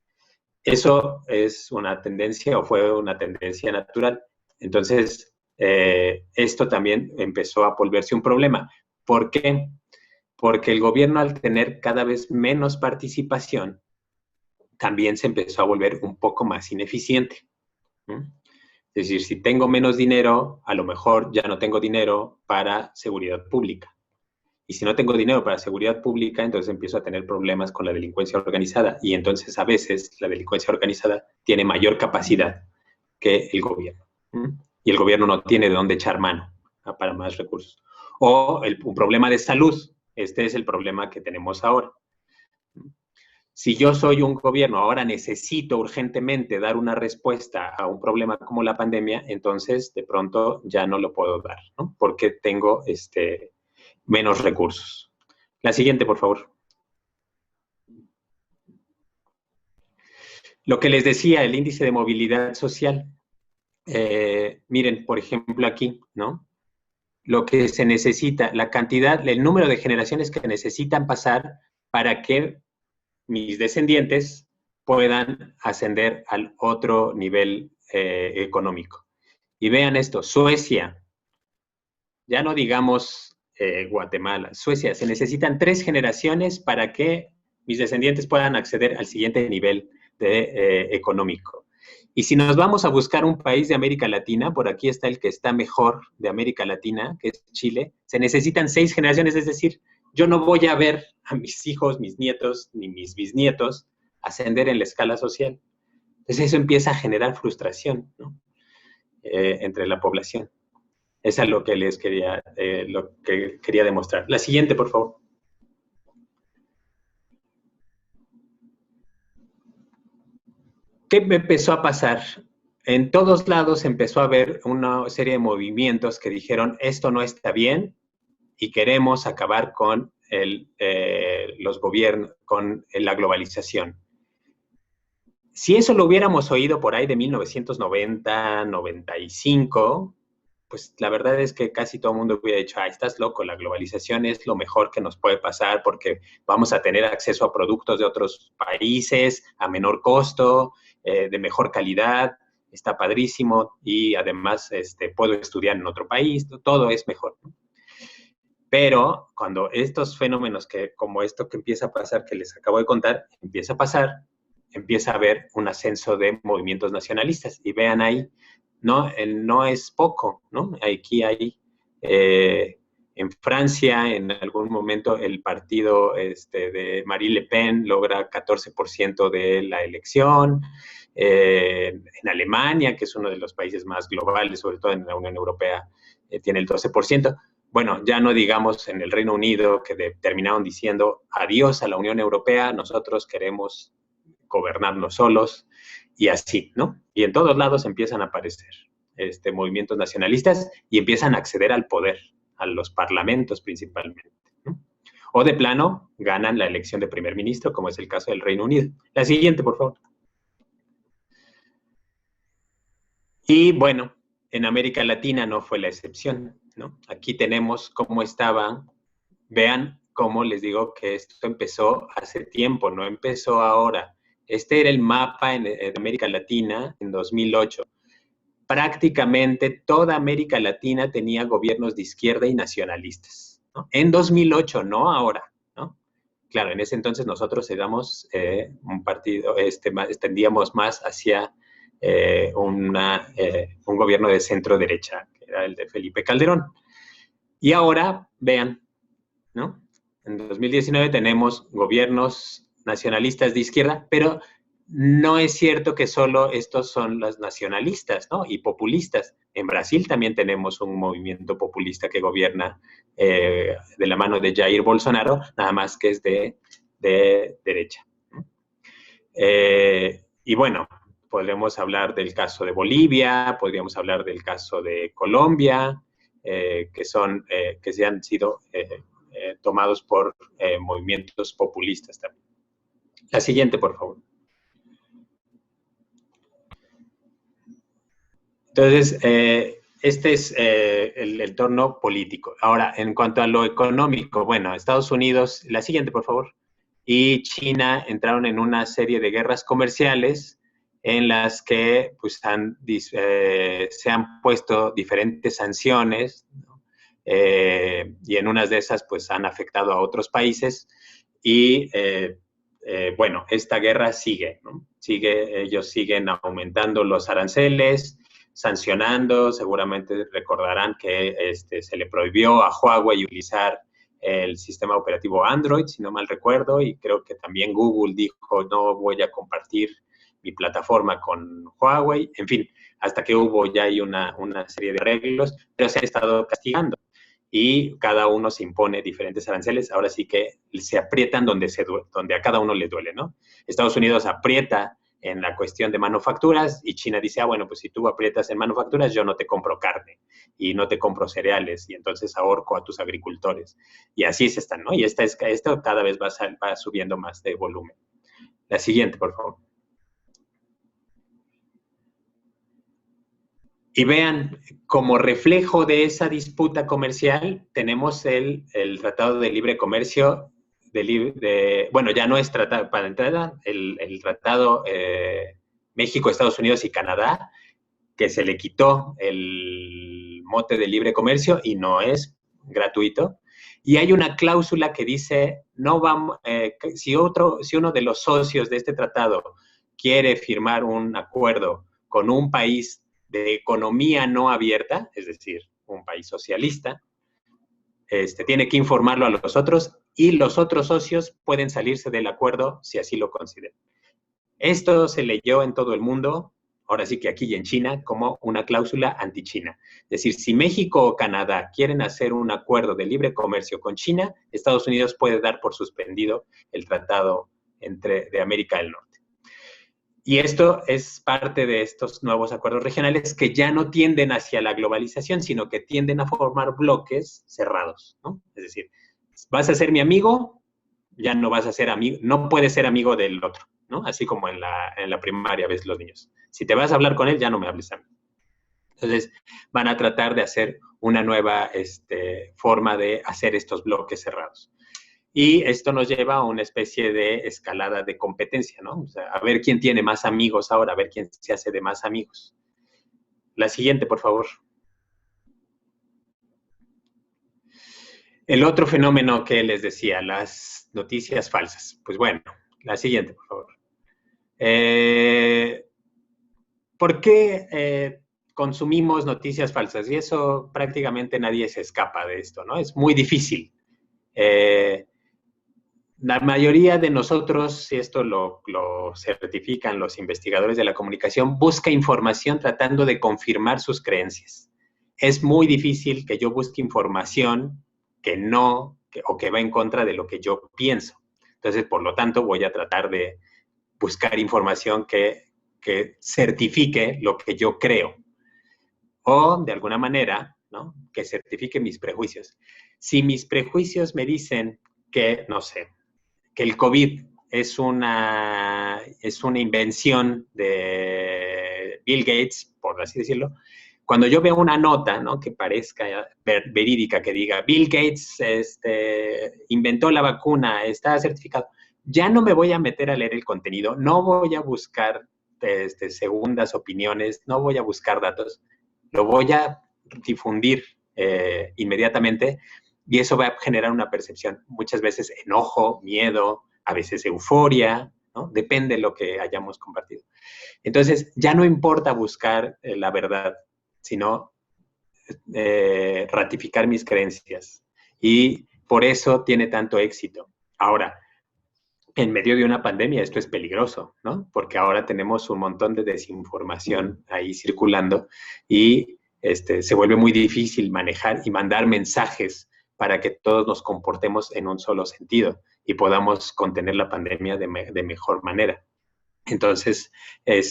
Speaker 4: Eso es una tendencia o fue una tendencia natural. Entonces, esto también empezó a volverse un problema. ¿Por qué? Porque el gobierno, al tener cada vez menos participación, también se empezó a volver un poco más ineficiente. Es decir, si tengo menos dinero, a lo mejor ya no tengo dinero para seguridad pública. Y si no tengo dinero para seguridad pública, entonces empiezo a tener problemas con la delincuencia organizada. Y entonces a veces la delincuencia organizada tiene mayor capacidad que el gobierno. Y el gobierno no tiene de dónde echar mano para más recursos. O un problema de salud. Este es el problema que tenemos ahora. Si yo soy un gobierno, ahora necesito urgentemente dar una respuesta a un problema como la pandemia, entonces de pronto ya no lo puedo dar, ¿no? Porque tengo menos recursos. La siguiente, por favor. Lo que les decía, el índice de movilidad social. Miren, por ejemplo, aquí, ¿no? Lo que se necesita, la cantidad, el número de generaciones que necesitan pasar para que mis descendientes puedan ascender al otro nivel económico. Y vean esto, Suecia, ya no digamos Guatemala, Suecia, se necesitan 3 generaciones para que mis descendientes puedan acceder al siguiente nivel económico. Y si nos vamos a buscar un país de América Latina, por aquí está el que está mejor de América Latina, que es Chile, se necesitan 6 generaciones, es decir, yo no voy a ver a mis hijos, mis nietos, ni mis bisnietos ascender en la escala social. Entonces eso empieza a generar frustración, ¿no? Entre la población. Eso es lo que les quería demostrar. La siguiente, por favor. ¿Qué me empezó a pasar? En todos lados empezó a haber una serie de movimientos que dijeron, esto no está bien y queremos acabar con los gobiernos, con la globalización. Si eso lo hubiéramos oído por ahí de 1990, 95, pues la verdad es que casi todo el mundo hubiera dicho, estás loco, la globalización es lo mejor que nos puede pasar porque vamos a tener acceso a productos de otros países a menor costo, de mejor calidad, está padrísimo y además puedo estudiar en otro país, todo es mejor, ¿no? Pero cuando estos fenómenos como esto que empieza a pasar, que les acabo de contar, empieza a pasar, empieza a haber un ascenso de movimientos nacionalistas. Y vean ahí, no es poco, ¿no? Aquí hay, en Francia, en algún momento, el partido de Marine Le Pen logra 14% de la elección. En Alemania, que es uno de los países más globales, sobre todo en la Unión Europea, tiene el 12%. Bueno, ya no digamos en el Reino Unido, que terminaron diciendo adiós a la Unión Europea, nosotros queremos gobernarnos solos, y así, ¿no? Y en todos lados empiezan a aparecer movimientos nacionalistas y empiezan a acceder al poder, a los parlamentos principalmente, ¿no? O de plano, ganan la elección de primer ministro, como es el caso del Reino Unido. La siguiente, por favor. Y bueno, en América Latina no fue la excepción, ¿no? Aquí tenemos cómo estaban, vean cómo les digo que esto empezó hace tiempo, no empezó ahora. Este era el mapa en América Latina en 2008. Prácticamente toda América Latina tenía gobiernos de izquierda y nacionalistas, ¿no? En 2008, no ahora, ¿no? Claro, en ese entonces nosotros éramos un partido, tendíamos más hacia un gobierno de centro derecha, que era el de Felipe Calderón. Y ahora, vean, ¿no? En 2019 tenemos gobiernos nacionalistas de izquierda, pero no es cierto que solo estos son los nacionalistas, ¿no? Y populistas. En Brasil también tenemos un movimiento populista que gobierna de la mano de Jair Bolsonaro, nada más que es de derecha. Y bueno, podríamos hablar del caso de Bolivia, podríamos hablar del caso de Colombia, que se han sido tomados por movimientos populistas también. La siguiente, por favor. Entonces, este es el entorno político. Ahora, en cuanto a lo económico, bueno, Estados Unidos, la siguiente, por favor, y China entraron en una serie de guerras comerciales en las que pues, se han puesto diferentes sanciones, ¿no? Y en unas de esas pues han afectado a otros países y bueno, esta guerra sigue, ¿no? Ellos siguen aumentando los aranceles, sancionando. Seguramente recordarán que se le prohibió a Huawei utilizar el sistema operativo Android, si no mal recuerdo, y creo que también Google dijo no voy a compartir mi plataforma con Huawei. En fin, hasta que hubo ya ahí una serie de arreglos, pero se han estado castigando y cada uno se impone diferentes aranceles. Ahora sí que se aprietan donde a cada uno le duele, ¿no? Estados Unidos aprieta en la cuestión de manufacturas y China dice, bueno, pues si tú aprietas en manufacturas, yo no te compro carne y no te compro cereales y entonces ahorco a tus agricultores. Y así se están, ¿no? Y esto cada vez va subiendo más de volumen. La siguiente, por favor. Y vean, como reflejo de esa disputa comercial, tenemos el Tratado de Libre Comercio, bueno, ya no es tratado para entrada, el Tratado México, Estados Unidos y Canadá, que se le quitó el mote de libre comercio y no es gratuito. Y hay una cláusula que dice, no vamos, si uno de los socios de este tratado quiere firmar un acuerdo con un país de economía no abierta, es decir, un país socialista, tiene que informarlo a los otros y los otros socios pueden salirse del acuerdo si así lo consideran. Esto se leyó en todo el mundo, ahora sí que aquí y en China, como una cláusula anti-China. Es decir, si México o Canadá quieren hacer un acuerdo de libre comercio con China, Estados Unidos puede dar por suspendido el tratado de América del Norte. Y esto es parte de estos nuevos acuerdos regionales que ya no tienden hacia la globalización, sino que tienden a formar bloques cerrados, ¿no? Es decir, vas a ser mi amigo, ya no vas a ser amigo, no puedes ser amigo del otro, ¿no? Así como en la primaria ves los niños. Si te vas a hablar con él, ya no me hables a mí. Entonces, van a tratar de hacer una nueva forma de hacer estos bloques cerrados. Y esto nos lleva a una especie de escalada de competencia, ¿no? O sea, a ver quién tiene más amigos ahora, a ver quién se hace de más amigos. La siguiente, por favor. El otro fenómeno que les decía, las noticias falsas. Pues bueno, la siguiente, por favor. ¿Por qué consumimos noticias falsas? Y eso prácticamente nadie se escapa de esto, ¿no? Es muy difícil. La mayoría de nosotros, y esto lo certifican los investigadores de la comunicación, busca información tratando de confirmar sus creencias. Es muy difícil que yo busque información que va en contra de lo que yo pienso. Entonces, por lo tanto, voy a tratar de buscar información que certifique lo que yo creo. O, de alguna manera, ¿no?, que certifique mis prejuicios. Si mis prejuicios me dicen que, no sé, que el COVID es una invención de Bill Gates, por así decirlo, cuando yo veo una nota, ¿no?, que parezca verídica, que diga Bill Gates inventó la vacuna, está certificado, ya no me voy a meter a leer el contenido, no voy a buscar segundas opiniones, no voy a buscar datos, lo voy a difundir inmediatamente. Y eso va a generar una percepción, muchas veces enojo, miedo, a veces euforia, ¿no? Depende de lo que hayamos compartido. Entonces, ya no importa buscar la verdad, sino ratificar mis creencias. Y por eso tiene tanto éxito. Ahora, en medio de una pandemia esto es peligroso, ¿no? Porque ahora tenemos un montón de desinformación ahí circulando y se vuelve muy difícil manejar y mandar mensajes para que todos nos comportemos en un solo sentido y podamos contener la pandemia de mejor manera. Entonces, esto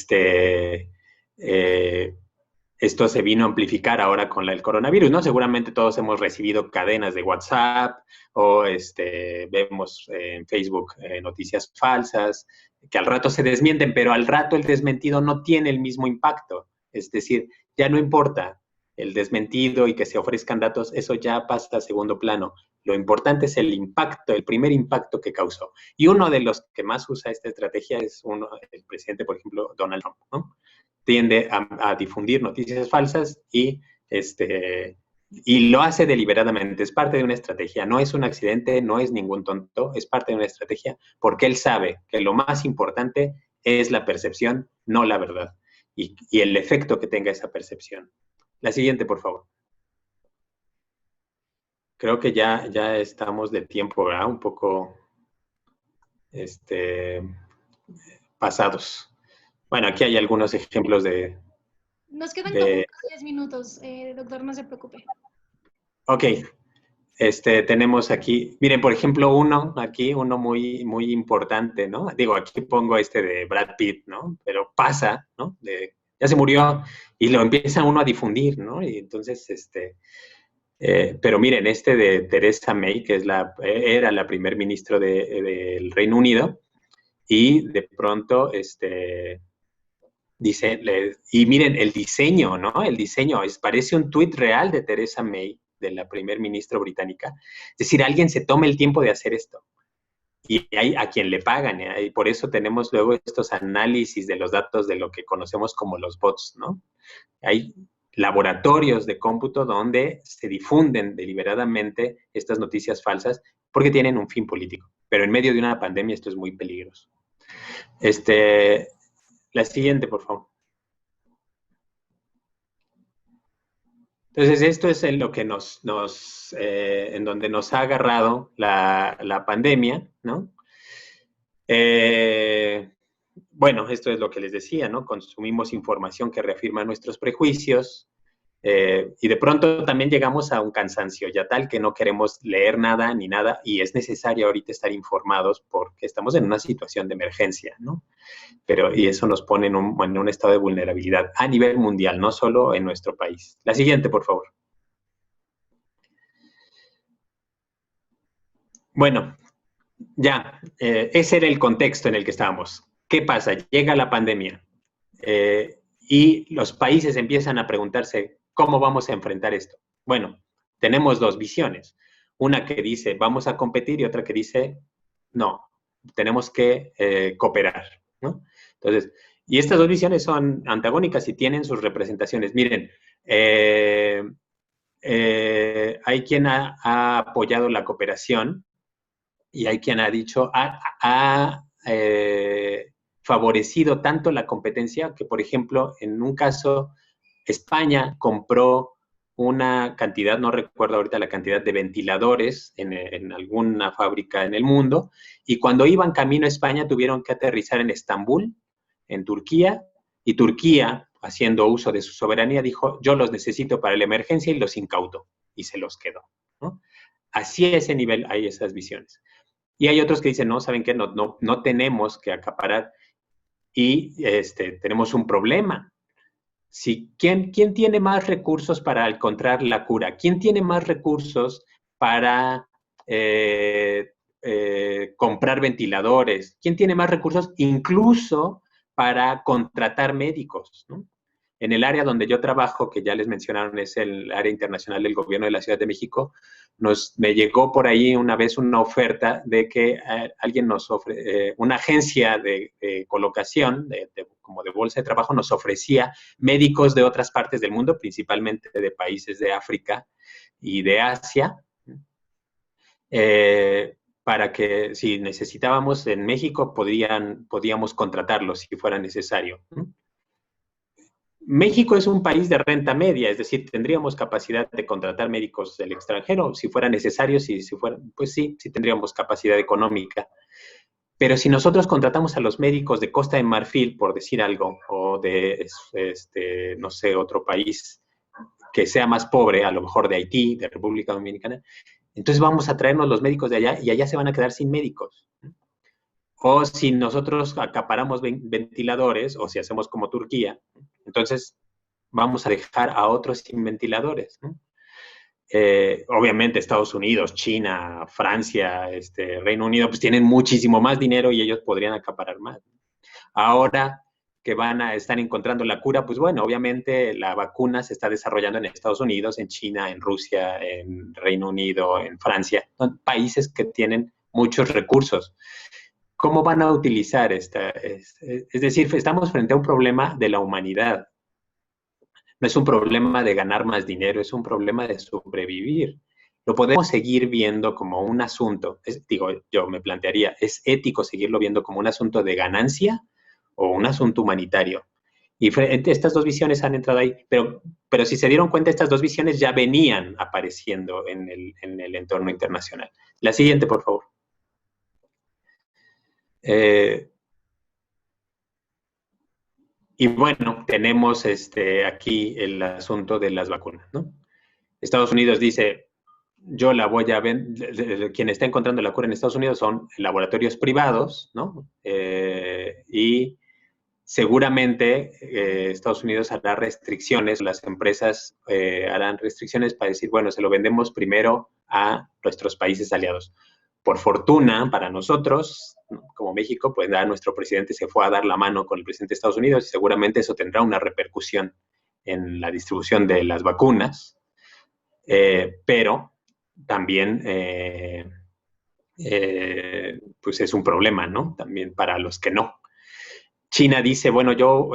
Speaker 4: se vino a amplificar ahora con el coronavirus, ¿no? Seguramente todos hemos recibido cadenas de WhatsApp o vemos en Facebook noticias falsas que al rato se desmienten, pero al rato el desmentido no tiene el mismo impacto. Es decir, ya no importa el desmentido y que se ofrezcan datos, eso ya pasa a segundo plano. Lo importante es el impacto, el primer impacto que causó. Y uno de los que más usa esta estrategia es el presidente, por ejemplo, Donald Trump, ¿no? Tiende a difundir noticias falsas y lo hace deliberadamente. Es parte de una estrategia. No es un accidente, no es ningún tonto, es parte de una estrategia porque él sabe que lo más importante es la percepción, no la verdad. y el efecto que tenga esa percepción. La siguiente, por favor. Creo que ya estamos de tiempo, ¿verdad? Un poco pasados. Bueno, aquí hay algunos ejemplos de...
Speaker 3: Nos quedan como unos 10 minutos, doctor, no se preocupe.
Speaker 4: Ok. Tenemos aquí, miren, por ejemplo, uno muy, muy importante, ¿no? Digo, aquí pongo de Brad Pitt, ¿no? Pero pasa, ¿no? Ya se murió y lo empieza uno a difundir, ¿no? Y entonces, pero miren, de Theresa May, que era la primer ministro del Reino Unido, y de pronto, dice, y miren el diseño, ¿no? El diseño, parece un tuit real de Theresa May, de la primer ministra británica. Es decir, alguien se toma el tiempo de hacer esto. Y hay a quien le pagan, y por eso tenemos luego estos análisis de los datos de lo que conocemos como los bots, ¿no? Hay laboratorios de cómputo donde se difunden deliberadamente estas noticias falsas porque tienen un fin político. Pero en medio de una pandemia esto es muy peligroso. La siguiente, por favor. Entonces, esto es en lo que en donde nos ha agarrado la pandemia, ¿no? Bueno, esto es lo que les decía, ¿no? Consumimos información que reafirma nuestros prejuicios y de pronto también llegamos a un cansancio ya tal que no queremos leer nada ni nada y es necesario ahorita estar informados porque estamos en una situación de emergencia, ¿no? Y eso nos pone en un estado de vulnerabilidad a nivel mundial, no solo en nuestro país. La siguiente, por favor. Bueno, ya, ese era el contexto en el que estábamos. ¿Qué pasa? Llega la pandemia y los países empiezan a preguntarse, ¿cómo vamos a enfrentar esto? Bueno, tenemos dos visiones. Una que dice, vamos a competir y otra que dice, no, tenemos que cooperar, ¿no? Entonces, y estas dos visiones son antagónicas y tienen sus representaciones. Miren, hay quien ha apoyado la cooperación y hay quien ha dicho, ha favorecido tanto la competencia que, por ejemplo, en un caso, España compró una cantidad, no recuerdo ahorita la cantidad de ventiladores en alguna fábrica en el mundo, y cuando iban camino a España tuvieron que aterrizar en Estambul, en Turquía, y Turquía, haciendo uso de su soberanía, dijo, yo los necesito para la emergencia y los incautó, y se los quedó, ¿no? Así a ese nivel hay esas visiones. Y hay otros que dicen, no, ¿saben qué? No tenemos que acaparar y tenemos un problema. ¿Quién tiene más recursos para encontrar la cura? ¿Quién tiene más recursos para comprar ventiladores? ¿Quién tiene más recursos incluso para contratar médicos, ¿no? En el área donde yo trabajo, que ya les mencionaron, es el área internacional del gobierno de la Ciudad de México, me llegó por ahí una vez una oferta de que alguien nos ofrece, una agencia de colocación, como de bolsa de trabajo, nos ofrecía médicos de otras partes del mundo, principalmente de países de África y de Asia, para que si necesitábamos en México podíamos contratarlos si fuera necesario. México es un país de renta media, es decir, tendríamos capacidad de contratar médicos del extranjero si fuera necesario, pues sí tendríamos capacidad económica. Pero si nosotros contratamos a los médicos de Costa de Marfil, por decir algo, o de, no sé, otro país que sea más pobre, a lo mejor de Haití, de República Dominicana, entonces vamos a traernos los médicos de allá y allá se van a quedar sin médicos. O si nosotros acaparamos ventiladores, o si hacemos como Turquía, entonces vamos a dejar a otros sin ventiladores, ¿no? Obviamente Estados Unidos, China, Francia, Reino Unido, pues tienen muchísimo más dinero y ellos podrían acaparar más. Ahora que están encontrando la cura, pues bueno, obviamente la vacuna se está desarrollando en Estados Unidos, en China, en Rusia, en Reino Unido, en Francia, son países que tienen muchos recursos. ¿Cómo van a utilizar esta? Es decir, estamos frente a un problema de la humanidad. No es un problema de ganar más dinero, es un problema de sobrevivir. Lo podemos seguir viendo como un asunto, yo me plantearía, ¿es ético seguirlo viendo como un asunto de ganancia o un asunto humanitario? Y estas dos visiones han entrado ahí, pero si se dieron cuenta, estas dos visiones ya venían apareciendo en el entorno internacional. La siguiente, por favor. Y bueno, tenemos aquí el asunto de las vacunas, ¿no? Estados Unidos dice, yo la voy a vender, quien está encontrando la cura en Estados Unidos son laboratorios privados, ¿no? Y seguramente Estados Unidos hará restricciones, las empresas harán restricciones para decir, bueno, se lo vendemos primero a nuestros países aliados. Por fortuna para nosotros, como México, pues nuestro presidente se fue a dar la mano con el presidente de Estados Unidos y seguramente eso tendrá una repercusión en la distribución de las vacunas, pero también pues es un problema, ¿no? También para los que no. China dice, bueno, yo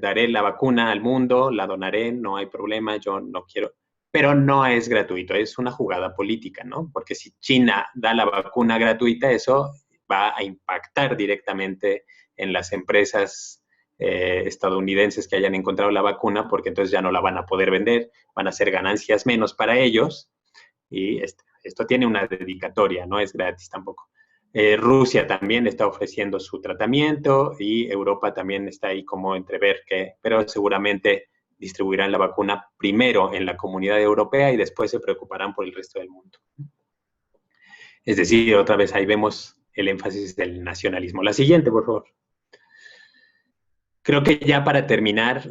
Speaker 4: daré la vacuna al mundo, la donaré, no hay problema, yo no quiero, pero no es gratuito, es una jugada política, ¿no? Porque si China da la vacuna gratuita, eso va a impactar directamente en las empresas estadounidenses que hayan encontrado la vacuna, porque entonces ya no la van a poder vender, van a ser ganancias menos para ellos, y esto tiene una dedicatoria, no es gratis tampoco. Rusia también está ofreciendo su tratamiento y Europa también está ahí como entrever que, pero seguramente distribuirán la vacuna primero en la comunidad europea y después se preocuparán por el resto del mundo. Es decir, otra vez ahí vemos el énfasis del nacionalismo. La siguiente, por favor. Creo que ya para terminar,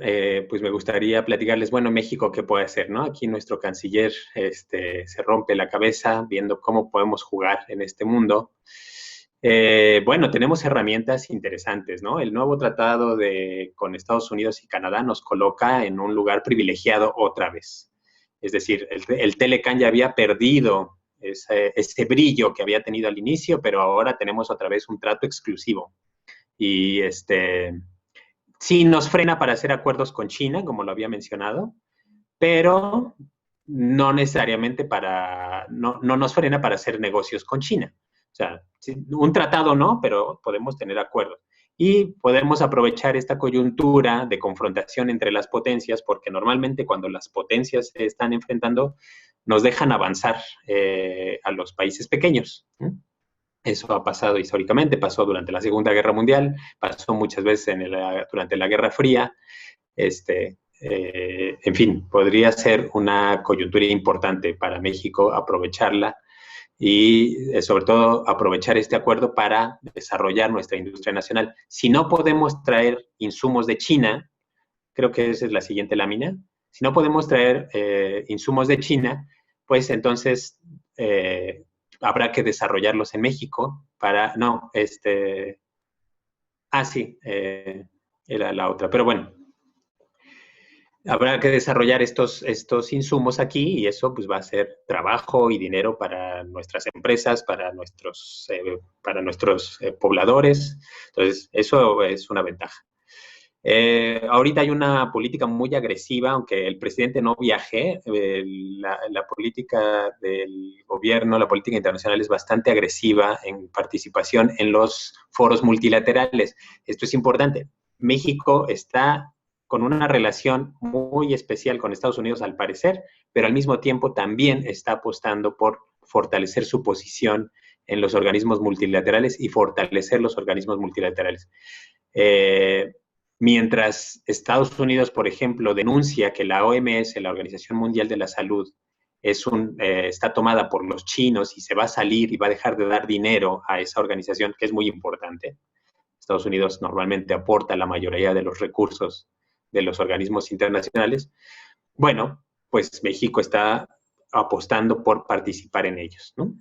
Speaker 4: pues me gustaría platicarles, bueno, México, ¿qué puede hacer, no? Aquí nuestro canciller se rompe la cabeza viendo cómo podemos jugar en este mundo. Bueno, tenemos herramientas interesantes, ¿no? El nuevo tratado con Estados Unidos y Canadá nos coloca en un lugar privilegiado otra vez. Es decir, el Telecan ya había perdido ese brillo que había tenido al inicio, pero ahora tenemos otra vez un trato exclusivo. Y sí nos frena para hacer acuerdos con China, como lo había mencionado, pero no necesariamente no nos frena para hacer negocios con China. O sea, un tratado no, pero podemos tener acuerdos. Y podemos aprovechar esta coyuntura de confrontación entre las potencias, porque normalmente cuando las potencias se están enfrentando, nos dejan avanzar a los países pequeños. Eso ha pasado históricamente, pasó durante la Segunda Guerra Mundial, pasó muchas veces durante la Guerra Fría. En fin, podría ser una coyuntura importante para México aprovecharla y sobre todo aprovechar este acuerdo para desarrollar nuestra industria nacional. Si no podemos traer insumos de China, creo que esa es la siguiente lámina, si no podemos traer insumos de China, pues entonces habrá que desarrollarlos en México para, era la otra, pero bueno, habrá que desarrollar estos insumos aquí y eso pues va a ser trabajo y dinero para nuestras empresas, para nuestros pobladores. Entonces, eso es una ventaja. Ahorita hay una política muy agresiva, aunque el presidente no viaje, la política del gobierno, la política internacional es bastante agresiva en participación en los foros multilaterales. Esto es importante. México está con una relación muy especial con Estados Unidos al parecer, pero al mismo tiempo también está apostando por fortalecer su posición en los organismos multilaterales y fortalecer los organismos multilaterales. Mientras Estados Unidos, por ejemplo, denuncia que la OMS, la Organización Mundial de la Salud, está tomada por los chinos y se va a salir y va a dejar de dar dinero a esa organización, que es muy importante. Estados Unidos normalmente aporta la mayoría de los recursos de los organismos internacionales. Bueno, pues México está apostando por participar en ellos, ¿no?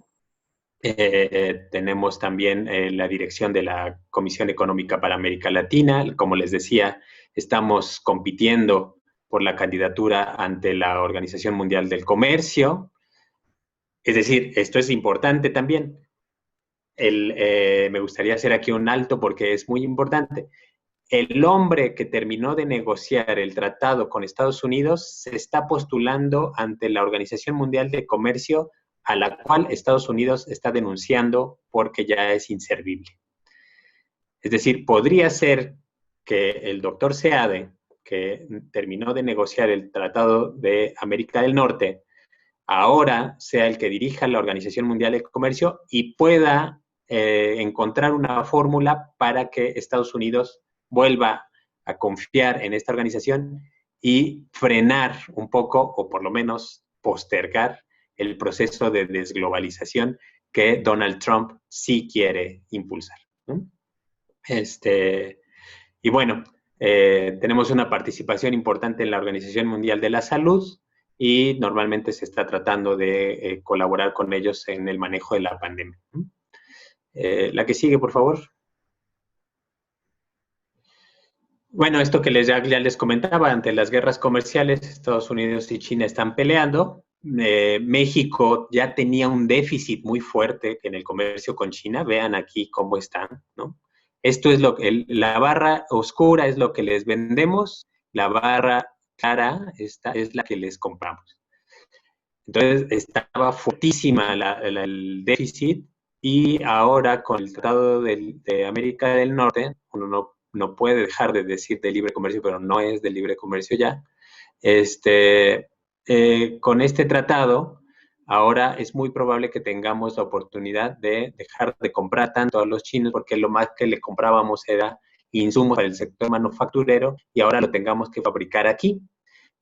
Speaker 4: Tenemos también la dirección de la Comisión Económica para América Latina. Como les decía, estamos compitiendo por la candidatura ante la Organización Mundial del Comercio. Es decir, esto es importante también. Me gustaría hacer aquí un alto porque es muy importante. El hombre que terminó de negociar el tratado con Estados Unidos se está postulando ante la Organización Mundial de Comercio, a la cual Estados Unidos está denunciando porque ya es inservible. Es decir, podría ser que el doctor Seade que terminó de negociar el Tratado de América del Norte, ahora sea el que dirija la Organización Mundial de Comercio y pueda encontrar una fórmula para que Estados Unidos vuelva a confiar en esta organización y frenar un poco, o por lo menos postergar, el proceso de desglobalización que Donald Trump sí quiere impulsar, ¿no? Y bueno, tenemos una participación importante en la Organización Mundial de la Salud y normalmente se está tratando de colaborar con ellos en el manejo de la pandemia. La que sigue, por favor. Bueno, esto que ya les comentaba, ante las guerras comerciales, Estados Unidos y China están peleando. México ya tenía un déficit muy fuerte en el comercio con China. Vean aquí cómo están, ¿no? Esto es la barra oscura es lo que les vendemos, la barra clara, esta es la que les compramos. Entonces estaba fuertísima el déficit y ahora con el Tratado de América del Norte, uno no puede dejar de decir de libre comercio, pero no es de libre comercio ya. Con este tratado, ahora es muy probable que tengamos la oportunidad de dejar de comprar tanto a los chinos, porque lo más que le comprábamos era insumos para el sector manufacturero y ahora lo tengamos que fabricar aquí.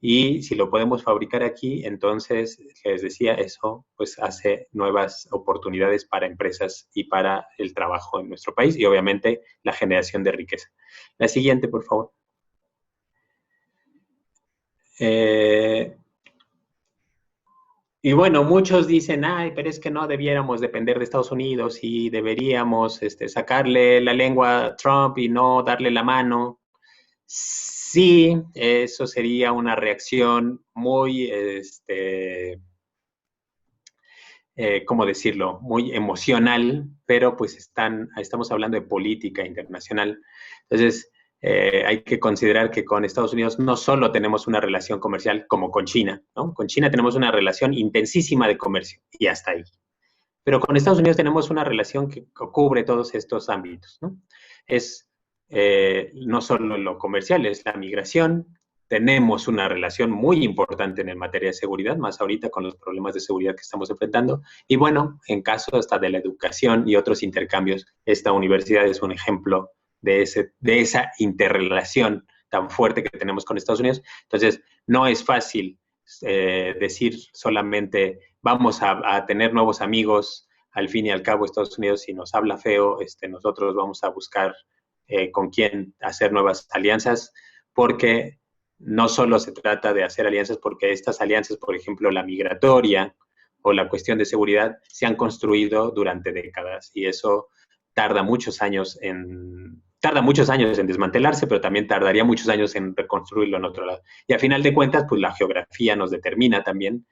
Speaker 4: Y si lo podemos fabricar aquí, entonces, les decía, eso pues hace nuevas oportunidades para empresas y para el trabajo en nuestro país y obviamente la generación de riqueza. La siguiente, por favor. Y bueno, muchos dicen, ay, pero es que no debiéramos depender de Estados Unidos y deberíamos sacarle la lengua a Trump y no darle la mano. Sí, eso sería una reacción muy, ¿cómo decirlo? Muy emocional, pero pues estamos hablando de política internacional. Entonces, hay que considerar que con Estados Unidos no solo tenemos una relación comercial como con China, ¿no? Con China tenemos una relación intensísima de comercio y hasta ahí. Pero con Estados Unidos tenemos una relación que cubre todos estos ámbitos, ¿no? Es no solo lo comercial, es la migración. Tenemos una relación muy importante en materia de seguridad, más ahorita con los problemas de seguridad que estamos enfrentando. Y bueno, en caso hasta de la educación y otros intercambios, esta universidad es un ejemplo de esa interrelación tan fuerte que tenemos con Estados Unidos. Entonces, no es fácil decir solamente vamos a tener nuevos amigos. Al fin y al cabo, Estados Unidos, si nos habla feo, nosotros vamos a buscar con quién hacer nuevas alianzas, porque no solo se trata de hacer alianzas, porque estas alianzas, por ejemplo, la migratoria o la cuestión de seguridad, se han construido durante décadas y eso tarda muchos años en desmantelarse, pero también tardaría muchos años en reconstruirlo en otro lado. Y a final de cuentas, pues la geografía nos determina también.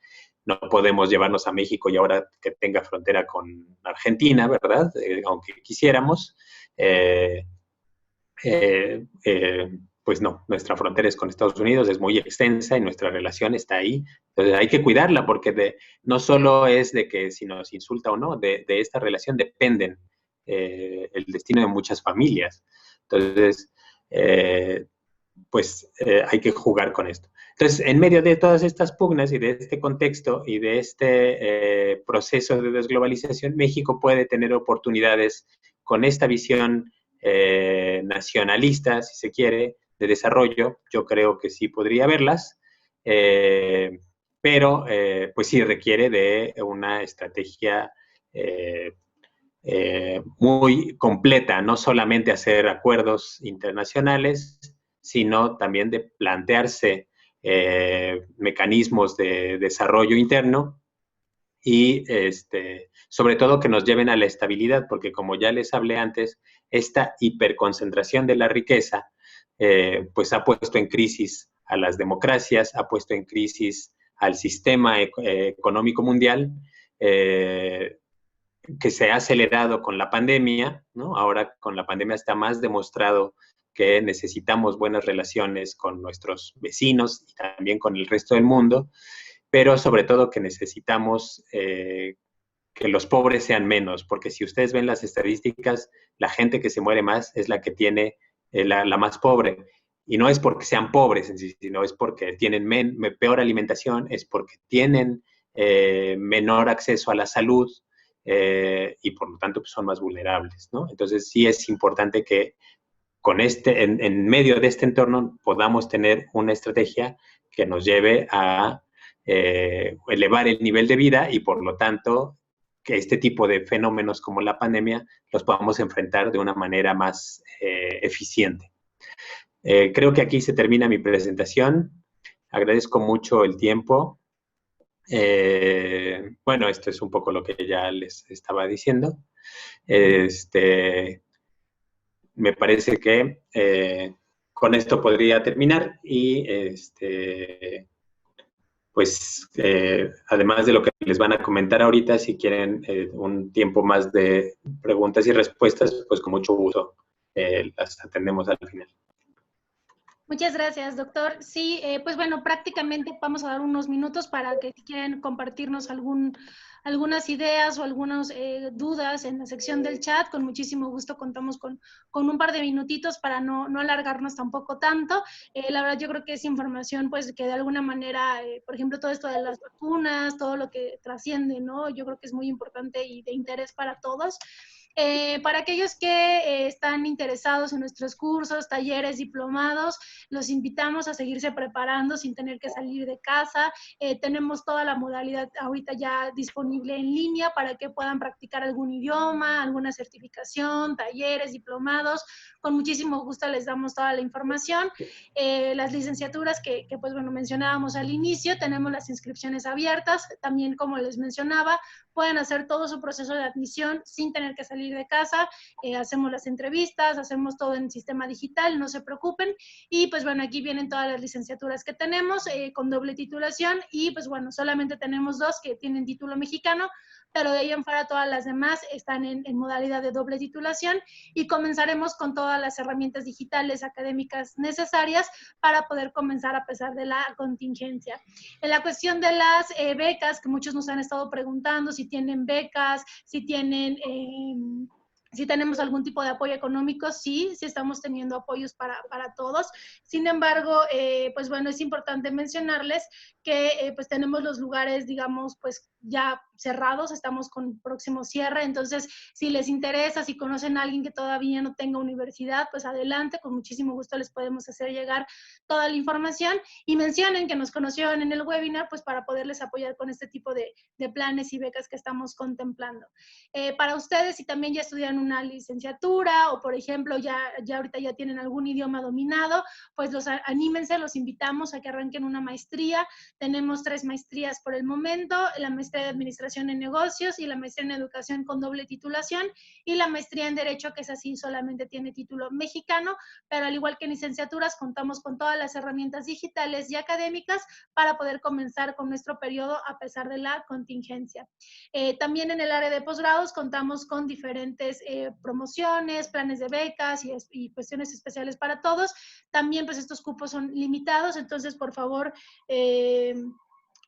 Speaker 4: No podemos llevarnos a México y ahora que tenga frontera con Argentina, ¿verdad? Aunque quisiéramos. Pues no, nuestra frontera es con Estados Unidos, es muy extensa y nuestra relación está ahí. Entonces hay que cuidarla porque no solo es de que si nos insulta o no, de esta relación dependen el destino de muchas familias. Entonces, hay que jugar con esto. Entonces, en medio de todas estas pugnas y de este contexto y de este proceso de desglobalización, México puede tener oportunidades con esta visión nacionalista, si se quiere, de desarrollo. Yo creo que sí podría haberlas, pero pues sí requiere de una estrategia muy completa, no solamente hacer acuerdos internacionales, sino también de plantearse mecanismos de desarrollo interno y sobre todo que nos lleven a la estabilidad, porque como ya les hablé antes, esta hiperconcentración de la riqueza pues ha puesto en crisis a las democracias, ha puesto en crisis al sistema económico mundial, que se ha acelerado con la pandemia, ¿no? Ahora con la pandemia está más demostrado que necesitamos buenas relaciones con nuestros vecinos y también con el resto del mundo, pero sobre todo que necesitamos que los pobres sean menos, porque si ustedes ven las estadísticas, la gente que se muere más es la que tiene la más pobre. Y no es porque sean pobres en sí, sino es porque tienen peor alimentación, es porque tienen menor acceso a la salud y por lo tanto pues, son más vulnerables, ¿no? Entonces sí es importante que en medio de este entorno podamos tener una estrategia que nos lleve a elevar el nivel de vida y por lo tanto que este tipo de fenómenos como la pandemia los podamos enfrentar de una manera más eficiente. Creo que aquí se termina mi presentación. Agradezco mucho el tiempo. Bueno, esto es un poco lo que ya les estaba diciendo. Me parece que con esto podría terminar y pues además de lo que les van a comentar ahorita, si quieren un tiempo más de preguntas y respuestas, pues con mucho gusto las atendemos al final.
Speaker 3: Muchas gracias, doctor. Sí, pues bueno, prácticamente vamos a dar unos minutos para que si quieren compartirnos algunas ideas o algunas dudas en la sección del chat. Con muchísimo gusto contamos con un par de minutitos para no alargarnos tampoco tanto. La verdad yo creo que es información pues que de alguna manera, por ejemplo, todo esto de las vacunas, todo lo que trasciende, ¿no? Yo creo que es muy importante y de interés para todos. Para aquellos que están interesados en nuestros cursos, talleres, diplomados, los invitamos a seguirse preparando sin tener que salir de casa. Tenemos toda la modalidad ahorita ya disponible en línea para que puedan practicar algún idioma, alguna certificación, talleres, diplomados. Con muchísimo gusto les damos toda la información. Las licenciaturas que pues bueno, mencionábamos al inicio, tenemos las inscripciones abiertas. También, como les mencionaba, pueden hacer todo su proceso de admisión sin tener que salir de casa. Hacemos las entrevistas, hacemos todo en sistema digital, no se preocupen. Y pues bueno, aquí vienen todas las licenciaturas que tenemos con doble titulación y pues bueno, solamente tenemos 2 que tienen título mexicano, pero de ahí en fuera todas las demás están en modalidad de doble titulación y comenzaremos con todas las herramientas digitales académicas necesarias para poder comenzar a pesar de la contingencia. En la cuestión de las becas, que muchos nos han estado preguntando si tienen becas, si tienen... si tenemos algún tipo de apoyo económico, sí estamos teniendo apoyos para todos. Sin embargo, pues bueno, es importante mencionarles que pues tenemos los lugares, digamos, pues ya cerrados, estamos con próximo cierre, entonces si les interesa, si conocen a alguien que todavía no tenga universidad, pues adelante, con muchísimo gusto les podemos hacer llegar toda la información y mencionen que nos conocieron en el webinar, pues para poderles apoyar con este tipo de planes y becas que estamos contemplando. Para ustedes, si también ya estudian una licenciatura o, por ejemplo, ya ahorita ya tienen algún idioma dominado, pues anímense, los invitamos a que arranquen una maestría. Tenemos 3 maestrías por el momento, la maestría de Administración en Negocios y la maestría en Educación con doble titulación y la maestría en Derecho, que es así, solamente tiene título mexicano, pero al igual que en licenciaturas, contamos con todas las herramientas digitales y académicas para poder comenzar con nuestro periodo a pesar de la contingencia. También en el área de posgrados contamos con diferentes promociones, planes de becas y cuestiones especiales para todos. También pues estos cupos son limitados, entonces por favor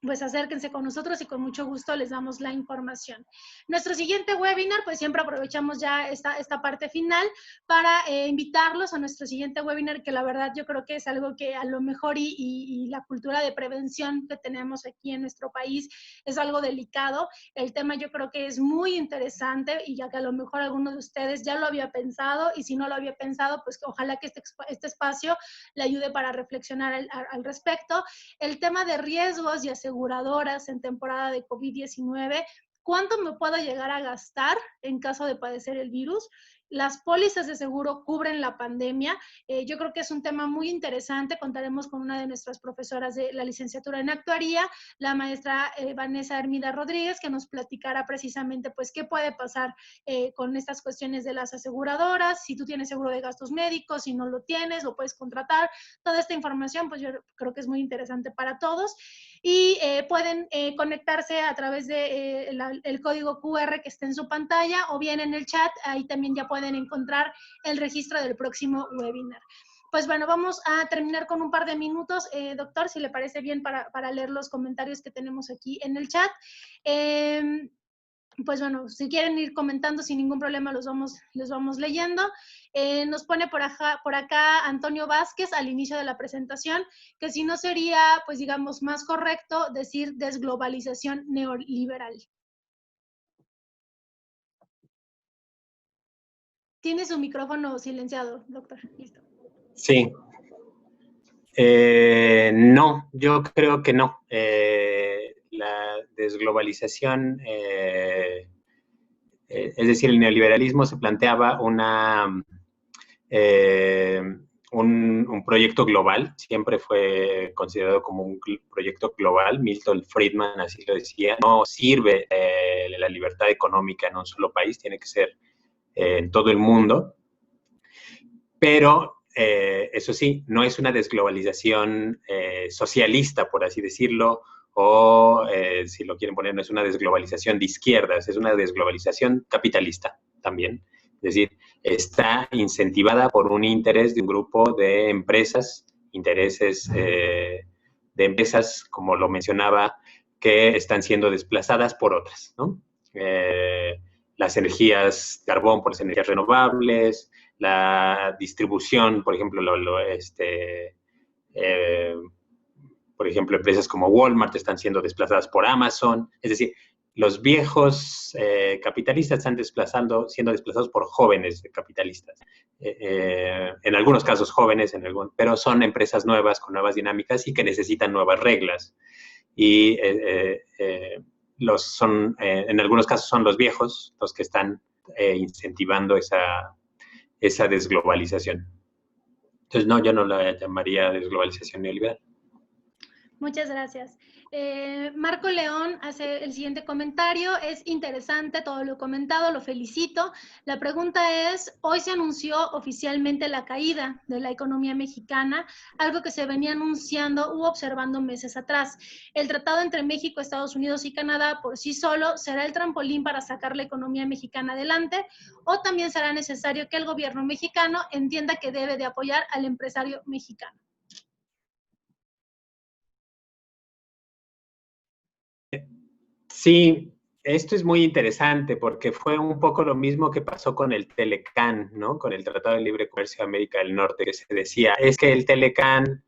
Speaker 3: pues acérquense con nosotros y con mucho gusto les damos la información. Nuestro siguiente webinar, pues siempre aprovechamos ya esta parte final para invitarlos a nuestro siguiente webinar, que la verdad yo creo que es algo que a lo mejor y la cultura de prevención que tenemos aquí en nuestro país es algo delicado. El tema yo creo que es muy interesante y ya que a lo mejor alguno de ustedes ya lo había pensado y si no lo había pensado, pues ojalá que este espacio le ayude para reflexionar al respecto. El tema de riesgos y aseguradoras en temporada de COVID-19, ¿cuánto me puedo llegar a gastar en caso de padecer el virus? Las pólizas de seguro cubren la pandemia. Yo creo que es un tema muy interesante. Contaremos con una de nuestras profesoras de la licenciatura en actuaría, la maestra Vanessa Hermida Rodríguez, que nos platicará precisamente pues qué puede pasar con estas cuestiones de las aseguradoras, si tú tienes seguro de gastos médicos, si no lo tienes, lo puedes contratar. Toda esta información pues yo creo que es muy interesante para todos y pueden conectarse a través de el código QR que está en su pantalla o bien en el chat. Ahí también ya pueden encontrar el registro del próximo webinar. Pues bueno, vamos a terminar con un par de minutos, doctor, si le parece bien, para leer los comentarios que tenemos aquí en el chat. pues bueno, si quieren ir comentando sin ningún problema, los vamos leyendo. Nos pone por acá Antonio Vázquez al inicio de la presentación, que si no sería, pues digamos, más correcto decir desglobalización neoliberal. Tiene su micrófono silenciado, doctor. Listo.
Speaker 4: Sí. No, yo creo que no. La desglobalización, es decir, el neoliberalismo se planteaba un proyecto global, siempre fue considerado como un proyecto global. Milton Friedman así lo decía. No sirve la libertad económica en un solo país, tiene que ser en todo el mundo. Pero eso sí, no es una desglobalización socialista, por así decirlo, o si lo quieren poner, no es una desglobalización de izquierdas, es una desglobalización capitalista también. Es decir, está incentivada por un interés de un grupo de empresas, intereses de empresas, como lo mencionaba, que están siendo desplazadas por otras, ¿no? Las energías carbón por las energías renovables, la distribución, por ejemplo, por ejemplo, empresas como Walmart están siendo desplazadas por Amazon. Es decir, los viejos capitalistas están siendo desplazados por jóvenes capitalistas. En algunos casos jóvenes, pero son empresas nuevas, con nuevas dinámicas y que necesitan nuevas reglas. Y en algunos casos son los viejos los que están incentivando esa desglobalización. Entonces, no, yo no la llamaría desglobalización neoliberal.
Speaker 3: Muchas gracias. Marco León hace el siguiente comentario. Es interesante todo lo comentado, lo felicito. La pregunta es, hoy se anunció oficialmente la caída de la economía mexicana, algo que se venía anunciando u observando meses atrás. ¿El tratado entre México, Estados Unidos y Canadá por sí solo será el trampolín para sacar la economía mexicana adelante? ¿O también será necesario que el gobierno mexicano entienda que debe de apoyar al empresario mexicano?
Speaker 4: Sí, esto es muy interesante porque fue un poco lo mismo que pasó con el Telecán, ¿no? Con el Tratado de Libre Comercio de América del Norte, que se decía, es que el Telecán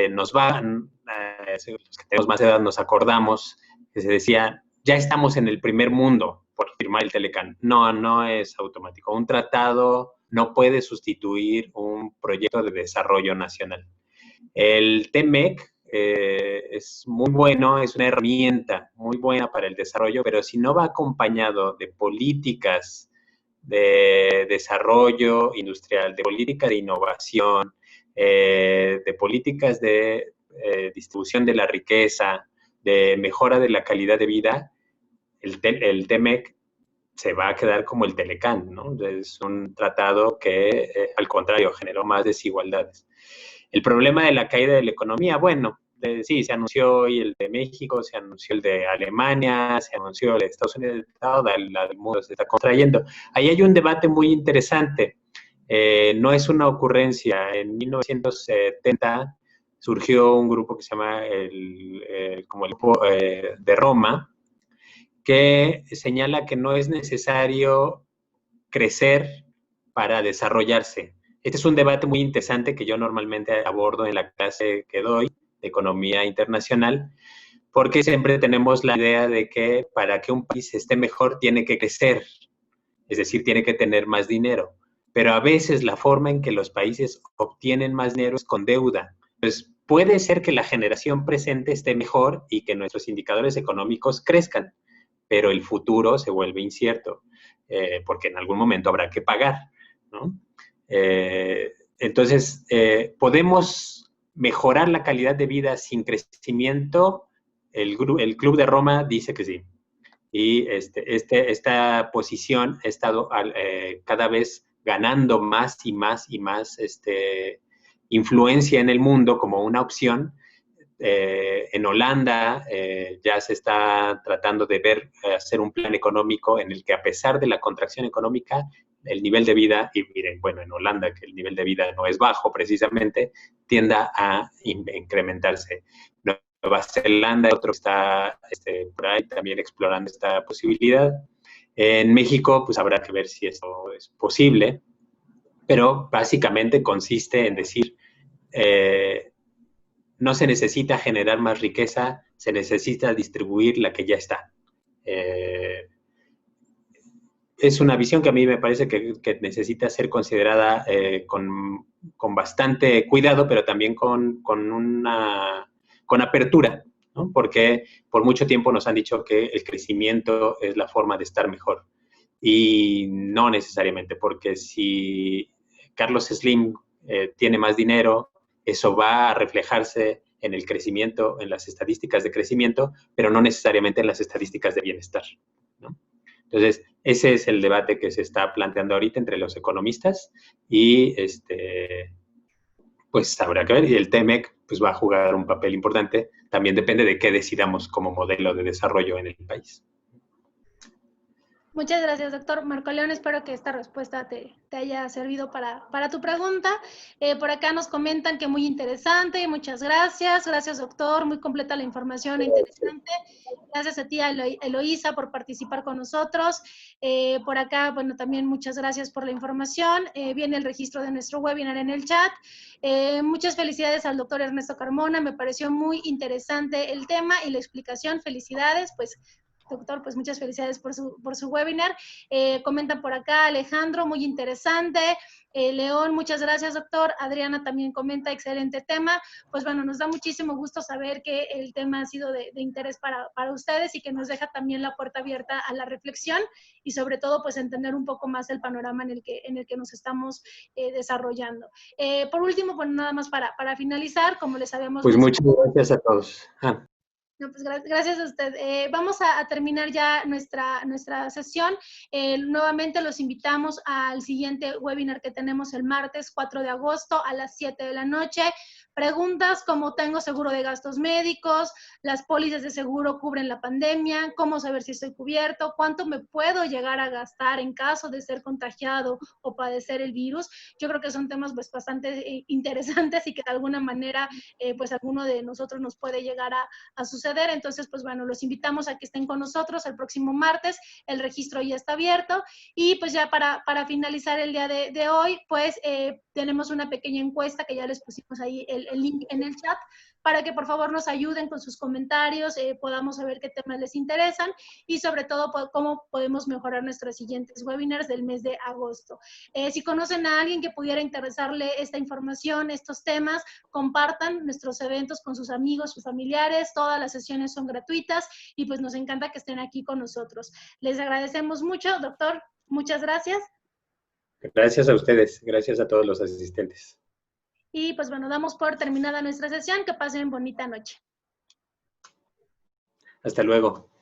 Speaker 4: los que tenemos más edad nos acordamos, que se decía, ya estamos en el primer mundo por firmar el Telecán. No, no es automático. Un tratado no puede sustituir un proyecto de desarrollo nacional. El TEMEC es muy bueno, es una herramienta muy buena para el desarrollo, pero si no va acompañado de políticas de desarrollo industrial, de políticas de innovación, de políticas de distribución de la riqueza, de mejora de la calidad de vida, el TEMEC se va a quedar como el Telecán, ¿no? Es un tratado que, al contrario, generó más desigualdades. El problema de la caída de la economía, bueno, sí, se anunció hoy el de México, se anunció el de Alemania, se anunció el de Estados Unidos, toda la del mundo se está contrayendo. Ahí hay un debate muy interesante. No es una ocurrencia. En 1970 surgió un grupo que se llama como el Grupo de Roma, que señala que no es necesario crecer para desarrollarse. Este es un debate muy interesante que yo normalmente abordo en la clase que doy de Economía Internacional, porque siempre tenemos la idea de que para que un país esté mejor tiene que crecer, es decir, tiene que tener más dinero. Pero a veces la forma en que los países obtienen más dinero es con deuda. Entonces, puede ser que la generación presente esté mejor y que nuestros indicadores económicos crezcan, pero el futuro se vuelve incierto, porque en algún momento habrá que pagar, ¿no? Entonces, ¿podemos mejorar la calidad de vida sin crecimiento? El Club de Roma dice que sí. Y esta posición ha estado cada vez ganando más y más y más influencia en el mundo como una opción. En Holanda ya se está tratando de hacer un plan económico en el que, a pesar de la contracción económica, el nivel de vida, y miren, bueno, en Holanda, que el nivel de vida no es bajo precisamente, tienda a incrementarse. Nueva Zelanda, otro que está por ahí también explorando esta posibilidad. En México, pues habrá que ver si eso es posible, pero básicamente consiste en decir, no se necesita generar más riqueza, se necesita distribuir la que ya está. Es una visión que a mí me parece que necesita ser considerada con bastante cuidado, pero también con apertura, ¿no? Porque por mucho tiempo nos han dicho que el crecimiento es la forma de estar mejor. Y no necesariamente, porque si Carlos Slim tiene más dinero, eso va a reflejarse en el crecimiento, en las estadísticas de crecimiento, pero no necesariamente en las estadísticas de bienestar, ¿no? Entonces, ese es el debate que se está planteando ahorita entre los economistas y pues habrá que ver, y el TEMEC pues va a jugar un papel importante, también depende de qué decidamos como modelo de desarrollo en el país.
Speaker 3: Muchas gracias, doctor Marco León. Espero que esta respuesta te haya servido para tu pregunta. Por acá nos comentan que muy interesante. Muchas gracias. Gracias, doctor. Muy completa la información, interesante. Gracias a ti, Eloísa, por participar con nosotros. Por acá, bueno, también muchas gracias por la información. Viene el registro de nuestro webinar en el chat. Muchas felicidades al doctor Ernesto Carmona. Me pareció muy interesante el tema y la explicación. Felicidades, pues, doctor, pues muchas felicidades por su webinar. Comentan por acá, Alejandro, muy interesante. León, muchas gracias, doctor. Adriana también comenta, excelente tema. Pues bueno, nos da muchísimo gusto saber que el tema ha sido de interés para ustedes y que nos deja también la puerta abierta a la reflexión y sobre todo, pues entender un poco más el panorama en el que nos estamos desarrollando. Por último, bueno, nada más para finalizar, como les habíamos
Speaker 4: Pues muchas gracias a todos.
Speaker 3: No, pues gracias a usted. Vamos a terminar ya nuestra sesión. Nuevamente los invitamos al siguiente webinar que tenemos el martes 4 de agosto a las 7 de la noche. Preguntas como ¿tengo seguro de gastos médicos? ¿Las pólizas de seguro cubren la pandemia? ¿Cómo saber si estoy cubierto? ¿Cuánto me puedo llegar a gastar en caso de ser contagiado o padecer el virus? Yo creo que son temas pues bastante interesantes y que de alguna manera pues alguno de nosotros nos puede llegar a suceder. Entonces, pues bueno, los invitamos a que estén con nosotros el próximo martes. El registro ya está abierto. Y pues ya para finalizar el día de hoy, pues tenemos una pequeña encuesta que ya les pusimos ahí el link en el chat para que por favor nos ayuden con sus comentarios, podamos saber qué temas les interesan y sobre todo cómo podemos mejorar nuestros siguientes webinars del mes de agosto. Si conocen a alguien que pudiera interesarle esta información, estos temas, compartan nuestros eventos con sus amigos, sus familiares. Todas las sesiones son gratuitas y pues nos encanta que estén aquí con nosotros. Les agradecemos mucho, doctor. Muchas gracias.
Speaker 4: Gracias a ustedes. Gracias a todos los asistentes.
Speaker 3: Y pues bueno, damos por terminada nuestra sesión. Que pasen bonita noche.
Speaker 4: Hasta luego.